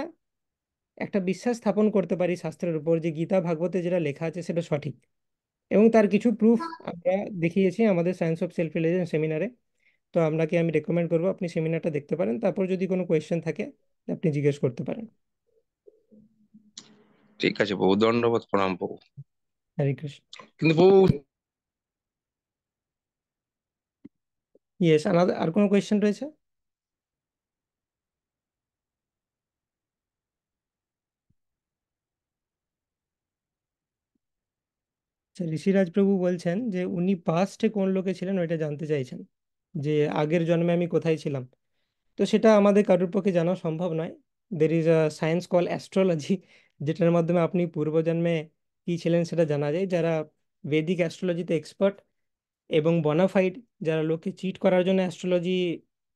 একটা বিশ্বাস স্থাপন করতে পারি শাস্ত্রের উপর যে গীতা ভাগবতে যেটা লেখা আছে সেটা সঠিক, এবং তার কিছু প্রুফ আমরা দেখিয়েছি আমাদের সায়েন্স অফ সেলফ রিলাইজেশন সেমিনারে। তো আপনাকে আমি রেকমেন্ড করবো আপনি সেমিনারটা দেখতে পারেন, তারপর যদি কোনো কোয়েশ্চেন থাকে আপনি জিজ্ঞেস করতে পারেন। ঠিক আছে প্রভু, দণ্ডবত প্রণাম প্রভু। হরে কৃষ্ণ। কিন্তু প্রভু, ইয়েস, আর কোনো কোয়েশ্চেন রয়েছে? আচ্ছা, ঋষিরাজ প্রভু বলছেন যে উনি পাস্টে কোন লোকে ছিলেন ওইটা জানতে চাইছেন, যে আগের জন্মে আমি কোথায় ছিলাম। তো সেটা আমাদের কারোর পক্ষে জানা সম্ভব নয়। There is a science call astrology, যেটার মাধ্যমে আপনি পূর্বজন্মে কি ছিলেন সেটা জানা যায়। যারা বেদিক অ্যাস্ট্রোলজিতে এক্সপার্ট এবং বনাফাইড, যারা লোককে চিট করার জন্য অ্যাস্ট্রোলজি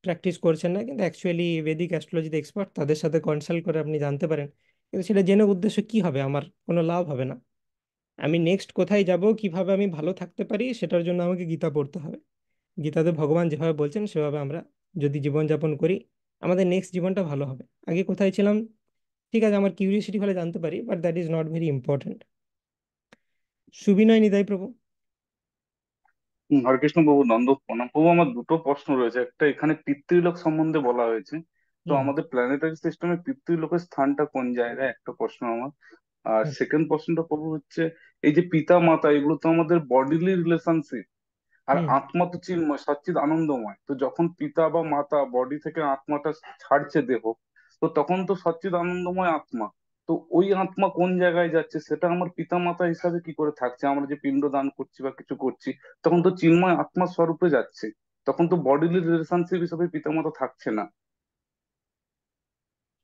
প্র্যাকটিস করছেন না কিন্তু অ্যাকচুয়ালি বেদিক অ্যাস্ট্রোলজিতে এক্সপার্ট, তাদের সাথে কনসাল্ট করে আপনি জানতে পারেন। কিন্তু সেটা জেনে উদ্দেশ্য কি হবে, আমার কোনো লাভ হবে না। আমি নেক্সট কোথায় যাব, কিভাবে আমি ভালো থাকতে পারি, সেটার জন্য আমাকে গীতা পড়তে হবে। গীতাতে ভগবান যেভাবে বলছেন সেভাবে আমরা যদি জীবনযাপন করি আমাদের নেক্সট জীবনটা ভালো হবে। আগে কোথায় ছিলাম ঠিক আছে, আমার কিউরিয়াসিটি হলে জানতে পারি, but that is not very important. Subinoy Nitai Prabhu. Hare Krishna প্রভু, দ্বন্দ্ব প্রণাম প্রভু। আমার দুটো প্রশ্ন রয়েছে। একটা, এখানে পিতৃলোক সম্বন্ধে বলা হয়েছে, তো হুম। আমাদের প্ল্যানেটারি সিস্টেমে পিতৃলোকের স্থানটা কোন জায়গায়, একটা প্রশ্ন আমার। আর হুম। সেকেন্ড প্রশ্নটা প্রভু হচ্ছে, এই যে পিতা মাতা এগুলো তো আমাদের বডিলি রিলেশনশিপ, আর হুম। আত্মা তো চিন্ময় সচ্চিদ আনন্দময়। তো যখন পিতা বা মাতা বডি থেকে আত্মাটা ছাড়ছে দেহ, তো তখন তো সচ্চিদ আনন্দময় আত্মা, তো ওই আত্মা কোন জায়গায় যাচ্ছে সেটা আমার পিতা মাতা হিসাবে কি করে থাকছে? আমরা যে পিণ্ড দান করছি বা কিছু করছি, তখন তো চিন্ময় আত্মার স্বরূপে যাচ্ছে, তখন তো বডিলি রিলেশনশিপ হিসাবে পিতা মাতা থাকছে না।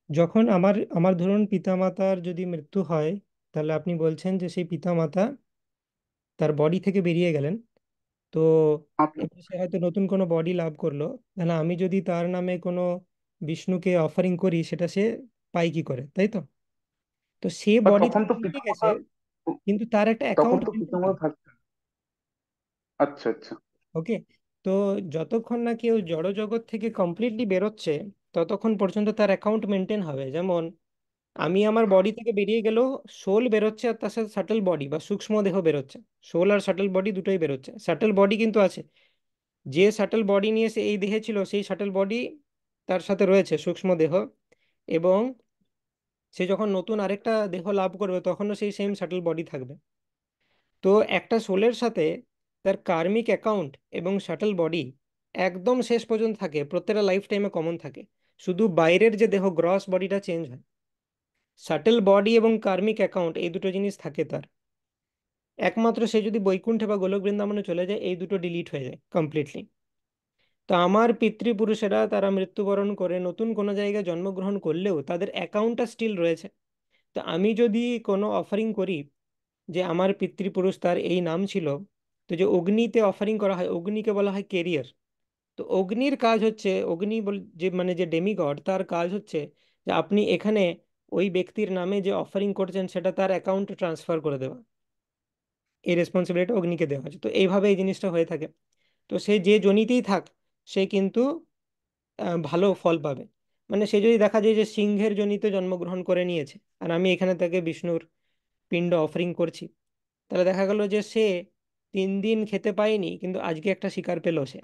যখন আমার আমার ধরুন পিতামাতার যদি মৃত্যু হয়, তাহলে আপনি বলছেন যে সেই পিতামাতা তার বডি থেকে বেরিয়ে গেলেন, তো আত্মা। এবার সে হয়তো নতুন কোনো বডি লাভ করলো, তাহলে আমি যদি তার নামে কোনো বিষ্ণুকে অফারিং করি সেটা সে পাই কি করে, তাই তো? তো সে আর বডি তখন থেকে তো বেরিয়ে পিতা গেছে, মাতা, কিন্তু তার একটা তখন অ্যাকাউন্ট তো পিতা মেনটেন মাতা হবে। থাকছে না। আচ্ছা আচ্ছা। ওকে। তো যতক্ষণ না কেউ জড় জগৎ থেকে কমপ্লিটলি বেরোচ্ছে ততক্ষণ পর্যন্ত তার অ্যাকাউন্ট মেনটেন হবে। যেমন আমি আমার বডি থেকে বেরিয়ে গেলেও সোল বেরোচ্ছে, আর তার সাথে সাটল বডি বা সূক্ষ্ম দেহ বেরোচ্ছে। সোল আর সাটল বডি দুটোই বেরোচ্ছে, সাটল বডি কিন্তু আছে। যে সাটল বডি নিয়ে সে এই দেহে ছিল সেই সাটল বডি তার সাথে রয়েছে সূক্ষ্ম দেহ, এবং সে যখন নতুন আরেকটা দেহ লাভ করবে তখনও সেই সেম সাটল বডি থাকবে। তো একটা সোলের সাথে তার কার্মিক অ্যাকাউন্ট এবং শাটল বডি একদম শেষ পর্যন্ত থাকে, প্রত্যেকটা লাইফ টাইমে কমন থাকে। শুধু বাইরের যে দেহ গ্রস বডিটা চেঞ্জ হয়। শাটল বডি এবং কার্মিক অ্যাকাউন্ট এই দুটো জিনিস থাকে তার। একমাত্র সে যদি বৈকুণ্ঠে বা গোলক বৃন্দাবনে চলে যায় এই দুটো ডিলিট হয়ে যায় কমপ্লিটলি। তো আমার পিতৃপুরুষেরা তারা মৃত্যুবরণ করে নতুন কোনো জায়গায় জন্মগ্রহণ করলেও তাদের অ্যাকাউন্টটা স্টিল রয়েছে। তো আমি যদি কোনো অফারিং করি যে আমার পিতৃপুরুষ তার এই নাম ছিল, তো যে অগ্নিতে অফারিং করা হয় অগ্নিকে বলা হয় কেরিয়ার। তো অগ্নির কাজ হচ্ছে, যে মানে যে ডেমিগড তার কাজ হচ্ছে যে আপনি এখানে ওই ব্যক্তির নামে যে অফারিং করছেন সেটা তার অ্যাকাউন্টে ট্রান্সফার করে দেওয়া। এই রেসপন্সিবিলিটি অগ্নিকে দেওয়া হয়েছে। তো এইভাবে এই জিনিসটা হয়ে থাকে। তো সে যে জনিতেই থাক সে কিন্তু ভালো ফল পাবে। মানে সে যদি দেখা যায় যে সিংহের জনিতে জন্মগ্রহণ করে নিয়েছে আর আমি এখানে তাকে বিষ্ণুর পিণ্ড অফারিং করছি, তাহলে দেখা গেল যে সে 3 দিন খেতে পায়নি কিন্তু আজকে একটা শিকার পেল সে,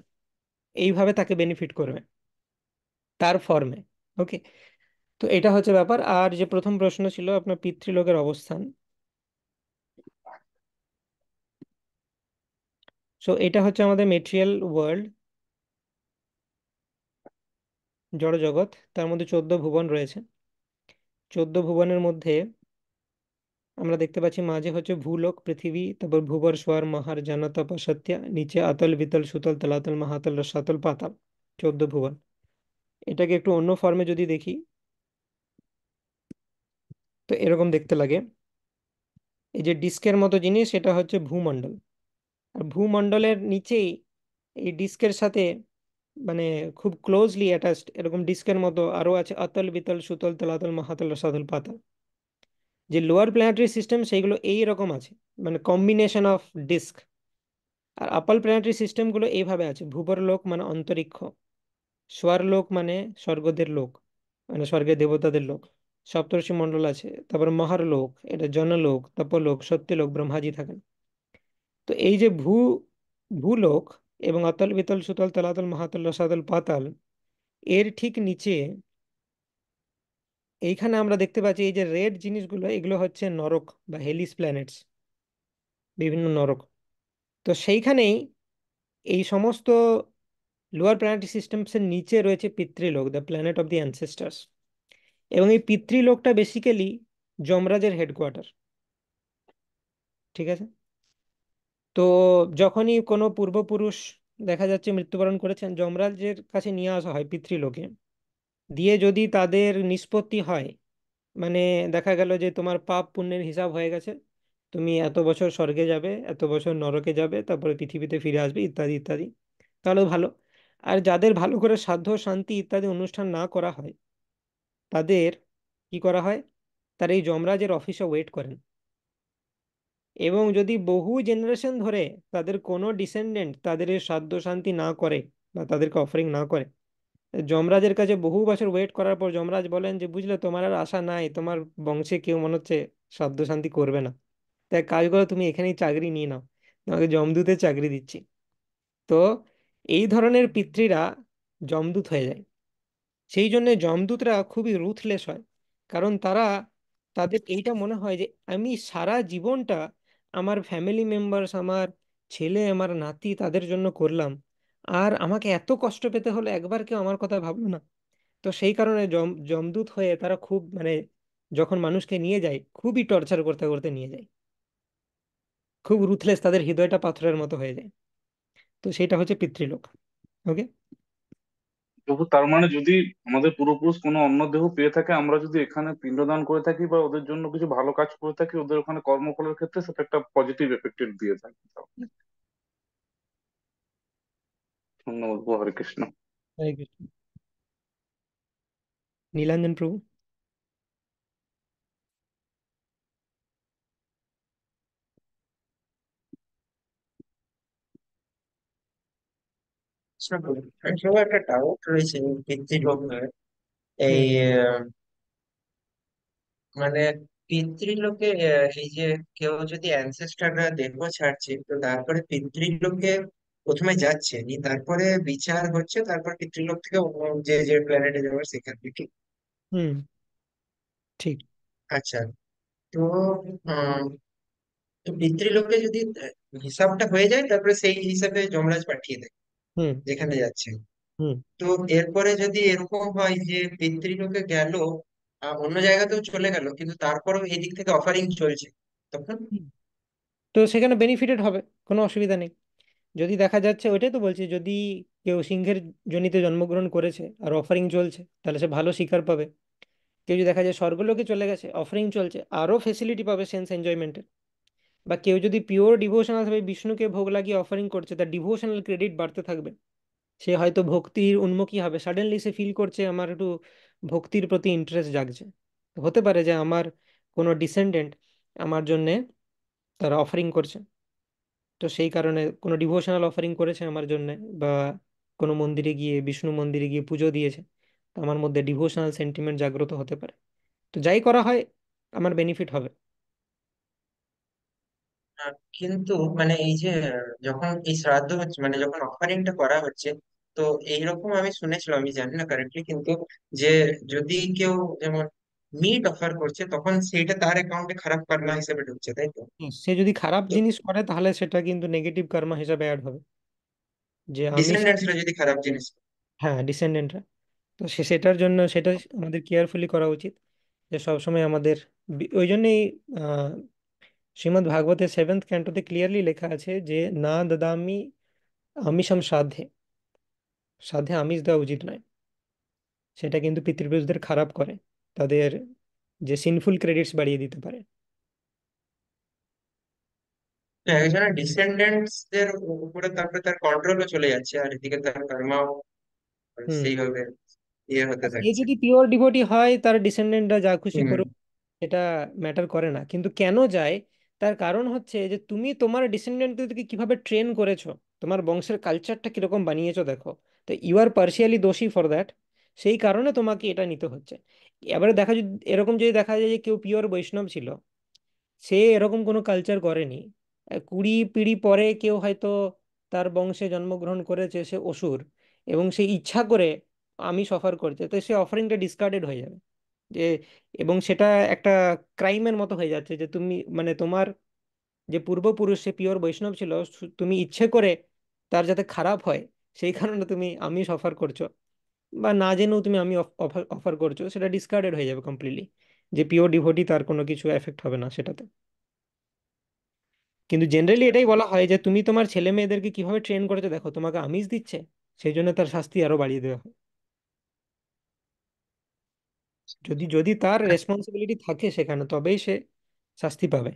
এইভাবে তাকে বেনিফিট করবে। তার ফর্মে। ওকে, তো এটা হচ্ছে ব্যাপার। আর যে প্রথম প্রশ্ন ছিল আপনার পিতৃলোকের অবস্থান, সো এটা হচ্ছে আমাদের মেটেরিয়াল ওয়ার্ল্ড, জড় জগৎ। তার মধ্যে 14 ভুবন রয়েছে। 14 ভুবনের মধ্যে আমরা দেখতে পাচ্ছি মাঝে হচ্ছে ভূলোক পৃথিবী, তারপর ভূবর স্বর মহার জানা তপস্যা, নিচে আতল বিতল সুতল তলাতল মহাতল রসাতল পাতাল, 14 ভুবন। এটাকে একটু অন্য ফর্মে যদি দেখি তো এরকম দেখতে লাগে। এই যে ডিস্কের মতো জিনিস, এটা হচ্ছে ভূমণ্ডল। আর ভূমণ্ডলের নিচেই এই ডিস্কের সাথে মানে খুব ক্লোজলি অ্যাটাচড এরকম ডিস্কের মতো আরো আছে অতল বিতল সুতল তলাতল মহাতল রসাতল পাতাল। যে লোয়ার প্ল্যানেটারি সিস্টেম সেইগুলো এই রকম আছে, মানে কম্বিনেশন অফ ডিস্ক। আর আপার প্ল্যানেটারি সিস্টেমগুলো এইভাবে আছে, ভূবর লোক মানে অন্তরিক্ষ, স্বর্লোক মানে স্বর্গদের লোক, মানে স্বর্গের দেবতাদের লোক, সপ্তর্ষি মণ্ডল আছে, তারপর মহারলোক এটা জনলোক, তপলোক, সত্যলোক, ব্রহ্মাজি থাকেন। তো এই যে ভূলোক এবং অতল বিতল সুতল তলাতল মহাতল রসাতল পাতাল, এর ঠিক নিচে এইখানে আমরা দেখতে পাচ্ছি এই যে রেড জিনিসগুলো, এগুলো হচ্ছে নরক বা হেলিস প্ল্যানেটস, বিভিন্ন নরক। তো সেইখানেই এই সমস্ত লোয়ার প্ল্যানেটারি সিস্টেমস এর নিচে রয়েছে Pitrilok, the planet of the ancestors. এবং এই পিতৃলোকটা বেসিক্যালি যমরাজের হেডকোয়ার্টার। ঠিক আছে, তো যখনই কোনো পূর্বপুরুষ দেখা যাচ্ছে মৃত্যুবরণ করেছেন, যমরাজের কাছে নিয়ে আসা হয় পিতৃলোকে, দিয়ে যদি তাদের নিষ্পত্তি হয়, মানে দেখা গেল যে তোমার পাপ পুণ্যের হিসাব হয়ে গেছে, তুমি এত বছর স্বর্গে যাবে, এত বছর নরকে যাবে, তারপরে পৃথিবীতে ফিরে আসবে, ইত্যাদি ইত্যাদি, তাহলে ভালো। আর যাদের ভালো করে সাধ্য শান্তি ইত্যাদি অনুষ্ঠান না করা হয়, তাদের কি করা হয়, তার এই যমরাজের অফিসে ওয়েট করেন। এবং যদি বহু জেনারেশন ধরে তাদের কোনো ডিসেন্ডেন্ট তাদের এই সাধ্য শান্তি না করে বা তাদেরকে অফারিং না করে, যমরাজের কাছে বহু বছর ওয়েট করার পর যমরাজ বলেন যে বুঝলে তোমার আর আশা নাই, তোমার বংশে কেউ মনে হচ্ছে সাধ্য শান্তি করবে না, তাই কাজ করো, তুমি এখানেই চাকরি নিয়ে নাও, তোমাকে যমদূতের চাকরি দিচ্ছি। তো এই ধরনের পিতৃরা যমদূত হয়ে যায়। সেই জন্য যমদূতরা খুবই রুথলেস হয়, কারণ তাদের এইটা মনে হয় যে আমি সারা জীবনটা আমার ফ্যামিলি মেম্বার্স, আমার ছেলে, আমার নাতি, তাদের জন্য করলাম, আর আমাকে এত কষ্ট পেতে হলো, একবার কেউ আমার কথা ভাবলো না। তো সেই কারণে যমদূত হয়ে তারা খুব মানে যখন মানুষকে নিয়ে যায় খুবই টর্চার করতে করতে নিয়ে যায়, খুব রুথলেস, তাদের হৃদয়টা পাথরের মতো হয়ে যায়। তো সেটা হচ্ছে পিতৃলোক। ওকে। তবু তার মানে যদি আমাদের পূর্বপুরুষ কোনো অন্য দেহ পেয়ে থাকে, আমরা যদি এখানে পিণ্ডদান করে থাকি বা ওদের জন্য কিছু ভালো কাজ করে থাকি, ওদের ওখানে কর্মফলের ক্ষেত্রে সেটা একটা পজিটিভ এফেক্ট দিয়ে থাকে। ধন্যবাদ গো, হরে কৃষ্ণ। হরে কৃষ্ণ। নীলাঞ্জন প্রভু। আসলে একটা ডাউট রয়েছে পিতৃলোক নিয়ে। এই হুম মানে পিতৃলোকে এই যে কেউ যদি অ্যানসেস্টাররা দেহ ছাড়ছে, তো তারপরে পিতৃলোকে প্রথমে যাচ্ছে তারপরে বিচার হচ্ছে, তারপর পিতৃলোক থেকে অন্য যে যে প্ল্যানেটে যাবে সেখান থেকে। হুম ঠিক। আচ্ছা, তো আহ, তো পিতৃলোকে যদি হিসাবটা হয়ে যায়, তারপরে সেই হিসাবে যমরাজ পাঠিয়ে দেয় হুম যেখানে যাচ্ছে। হুম তো এরপরে যদি এরকম হয় যে পিতৃলোকে গেল, অন্য জায়গাতেও চলে গেল, কিন্তু তারপরেও এদিক থেকে অফারিং চলছে, তখন? হুম। তো সেখানে বেনিফিটেড হবে, কোনো অসুবিধা নেই। যদি দেখা যাচ্ছে, ওইটাই তো বলছি, যদি কেউ সিংহের যোনিতে জন্মগ্রহণ করেছে আর অফারিং চলছে, তাহলে সে ভালো শিকার পাবে। কেউ যদি দেখা যায় স্বর্গলোকে চলে গেছে, অফারিং চলছে, আরো ফেসিলিটি পাবে সেন্স এনজয়মেন্টের। বা কেউ যদি পিওর ডিভোশনাল ভাবে বিষ্ণুকে ভোগ লাগিয়ে অফারিং করছে, তার ডিভোশনাল ক্রেডিট বাড়তে থাকবে। সে হয়তো ভক্তির উন্মুখী হবে, সাডেনলি সে ফিল করছে আমার একটু ভক্তির প্রতি ইন্টারেস্ট জাগছে। তো হতে পারে যে আমার কোনো ডিসেন্ডেন্ট আমার জন্যে তারা অফারিং করছে, তো সেই কারণে কোনো ডিভোশনাল অফারিং করেছে আমার জন্য, বা কোনো মন্দিরে গিয়ে, বিষ্ণু মন্দিরে গিয়ে পুজো দিয়েছে, তো আমার মধ্যে ডিভোশনাল সেন্টিমেন্ট জাগ্রত হতে পারে। তো যাই করা হয় আমার বেনিফিট হবে। কিন্তু মানে এই যে যখন এই শ্রাদ্ধ হচ্ছে, মানে যখন অফারিংটা করা হচ্ছে, তো তো এইরকম আমি শুনেছিলাম, আমি জানি না কারেক্টলি, কিন্তু যে যদি কেউ যেমন মিট অফার করছে তখন সেইটা তার অ্যাকাউন্টে খারাপ কর্মা হিসেবে ঢুকছে, তাই তো? সে যদি খারাপ তো জিনিস করে তাহলে সেটা কিন্তু নেগেটিভ কর্মা হিসাবে অ্যাড হবে। যে আমি ডিসেন্ডেন্টসরা যদি খারাপ জিনিস। হ্যাঁ, ডিসেন্ডেন্টরা। তো সেটার জন্য সেটা আমাদের কেয়ারফুলি করা উচিত, যে সবসময় আমাদের ওই জন্যই আহ শ্রীমদ্ ভাগবতের 7th ক্যান্টোতে ক্লিয়ারলি লেখা আছে যে না দদামি আমিষম শ্রাদ্ধে, শ্রাদ্ধে আমিষ দেওয়া উচিত নয়। সেটা কিন্তু পিতৃপুরুষদের খারাপ করে, তাদের যে সিনফুল ক্রেডিটস বাড়িয়ে দিতে পারে। তো একজনের ডিসেন্ডেন্টস দের উপরে তারপরে তার কন্ট্রোলও চলে যাচ্ছে, আর এদিকে তার কর্মাও হুম। সেইভাবে ইয়ে হতে আর সে থাকছে। যদি পিওর ডিভোটি হয়, তার ডিসেন্ডেন্টরা যা খুশি হুম। করুক, এটা ম্যাটার করে না। কিন্তু কেন যায়, তার কারণ হচ্ছে যে তুমি তোমার ডিসেন্ডেন্টদেরকে কিভাবে ট্রেন করেছো, তোমার বংশের কালচারটা কিরকম বানিয়েছো দেখো। তো ইউ আর পার্শিয়ালি দোষী ফর দ্যাট। সেই কারণে তোমাকে এটা নিতে হচ্ছে। এবারে দেখা যদি এরকম যদি দেখা যায় যে কেউ পিওর বৈষ্ণব ছিল, সে এরকম কোনো কালচার করেনি, 20 পিঢ়ি পরে কেউ হয়তো তার বংশে জন্মগ্রহণ করেছে, সে অসুর, এবং সে ইচ্ছা করে আমি সফার করছে, তো সে অফারিংটা ডিসকার্ডেড হয়ে যাবে। যে এবং সেটা একটা ক্রাইমের মতো হয়ে যাচ্ছে, যে তুমি মানে তোমার যে পূর্বপুরুষ সে পিওর বৈষ্ণব ছিল, তুমি ইচ্ছে করে তার যাতে খারাপ হয় সেই কারণে তুমি আমি সফার করছো, বা না জেনেও তুমি আমি অফার করছো, সেটা ডিসকার্ডেড হয়ে যাবে কমপ্লিটলি। যে পিওর ডিভোটি তার কোনো কিছু এফেক্ট হবে না সেটাতে। কিন্তু জেনারেলি এটাই বলা হয় যে তুমি তোমার ছেলে মেয়েদেরকে কিভাবে ট্রেন করেছো দেখো, তোমাকে আমিষ দিচ্ছে, সেই জন্য তার শাস্তি আরো বাড়িয়ে দেওয়া হয়। যদি যদি তার রেসপন্সিবিলিটি থাকে সেখানে, তবেই সে শাস্তি পাবে।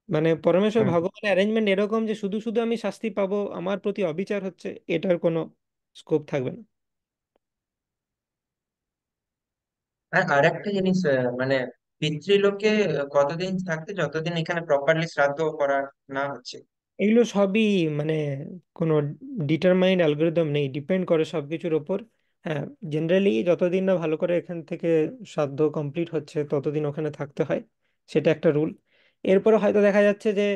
মানে পরমেশ্বর হুম। ভগবানের অ্যারেঞ্জমেন্ট এরকম যে শুধু শুধু আমি শাস্তি পাবো, আমার প্রতি অবিচার হচ্ছে, এটার কোনো স্কোপ থাকবে না। আর আরেকটা জিনিস, মানে পিতৃলোকে কতদিন থাকতে, যতদিন এখানে প্রপারলি শ্রাদ্ধ করা না হচ্ছে। এগুলো সবই মানে কোনো ডিটারমাইন্ড অ্যালগোরিদম নেই, ডিপেন্ড করে সবকিছুর ওপর। হ্যাঁ, জেনারেলি যতদিন না ভালো করে এখান থেকে সাধ্য কমপ্লিট হচ্ছে ততদিন ওখানে থাকতে হয়, সেটা একটা রুল। এরপরে হয়তো দেখা যাচ্ছে যে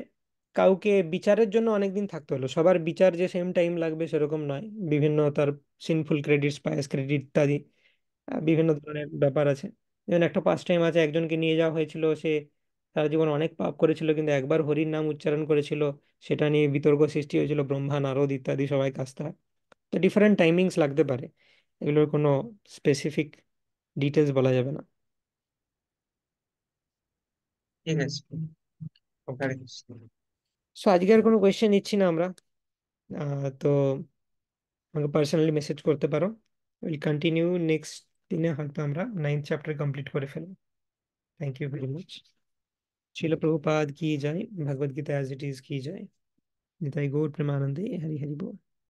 কাউকে বিচারের জন্য অনেকদিন থাকতে হলো, সবার বিচার যে সেম টাইম লাগবে সেরকম নয়, বিভিন্ন তার সিনফুল ক্রেডিটস, পায়াস ক্রেডিট ইত্যাদি বিভিন্ন ধরনের ব্যাপার আছে। যেমন একটা পাস টাইম আছে, একজনকে নিয়ে যাওয়া হয়েছিল, সে সারা জীবন অনেক পাপ করেছিল কিন্তু একবার হরির নাম উচ্চারণ করেছিল, সেটা নিয়ে বিতর্ক সৃষ্টি হয়েছিল, ব্রহ্মা নারদ ইত্যাদি সবাই কাজতে হয়। তো ডিফারেন্ট টাইমিংস লাগতে পারে, এগুলোর কোনো স্পেসিফিক ডিটেলস বলা যাবে না। ঠিক আছে। ওকে, হরে কৃষ্ণ। সো আজকে আর কোনো কোয়েশ্চেন নিচ্ছি না আমরা। তো আমাকে পার্সোনালি মেসেজ করতে পারো। উইল কন্টিনিউ নেক্সট দিনে, হয়তো আমরা 9th চ্যাপ্টার কমপ্লিট করে ফেলবো। Thank you very much. Shrila Prabhupada की जय। Bhagavad Gita as it is की जय। निताई गौर प्रेमानंदे हरि हरि बोल।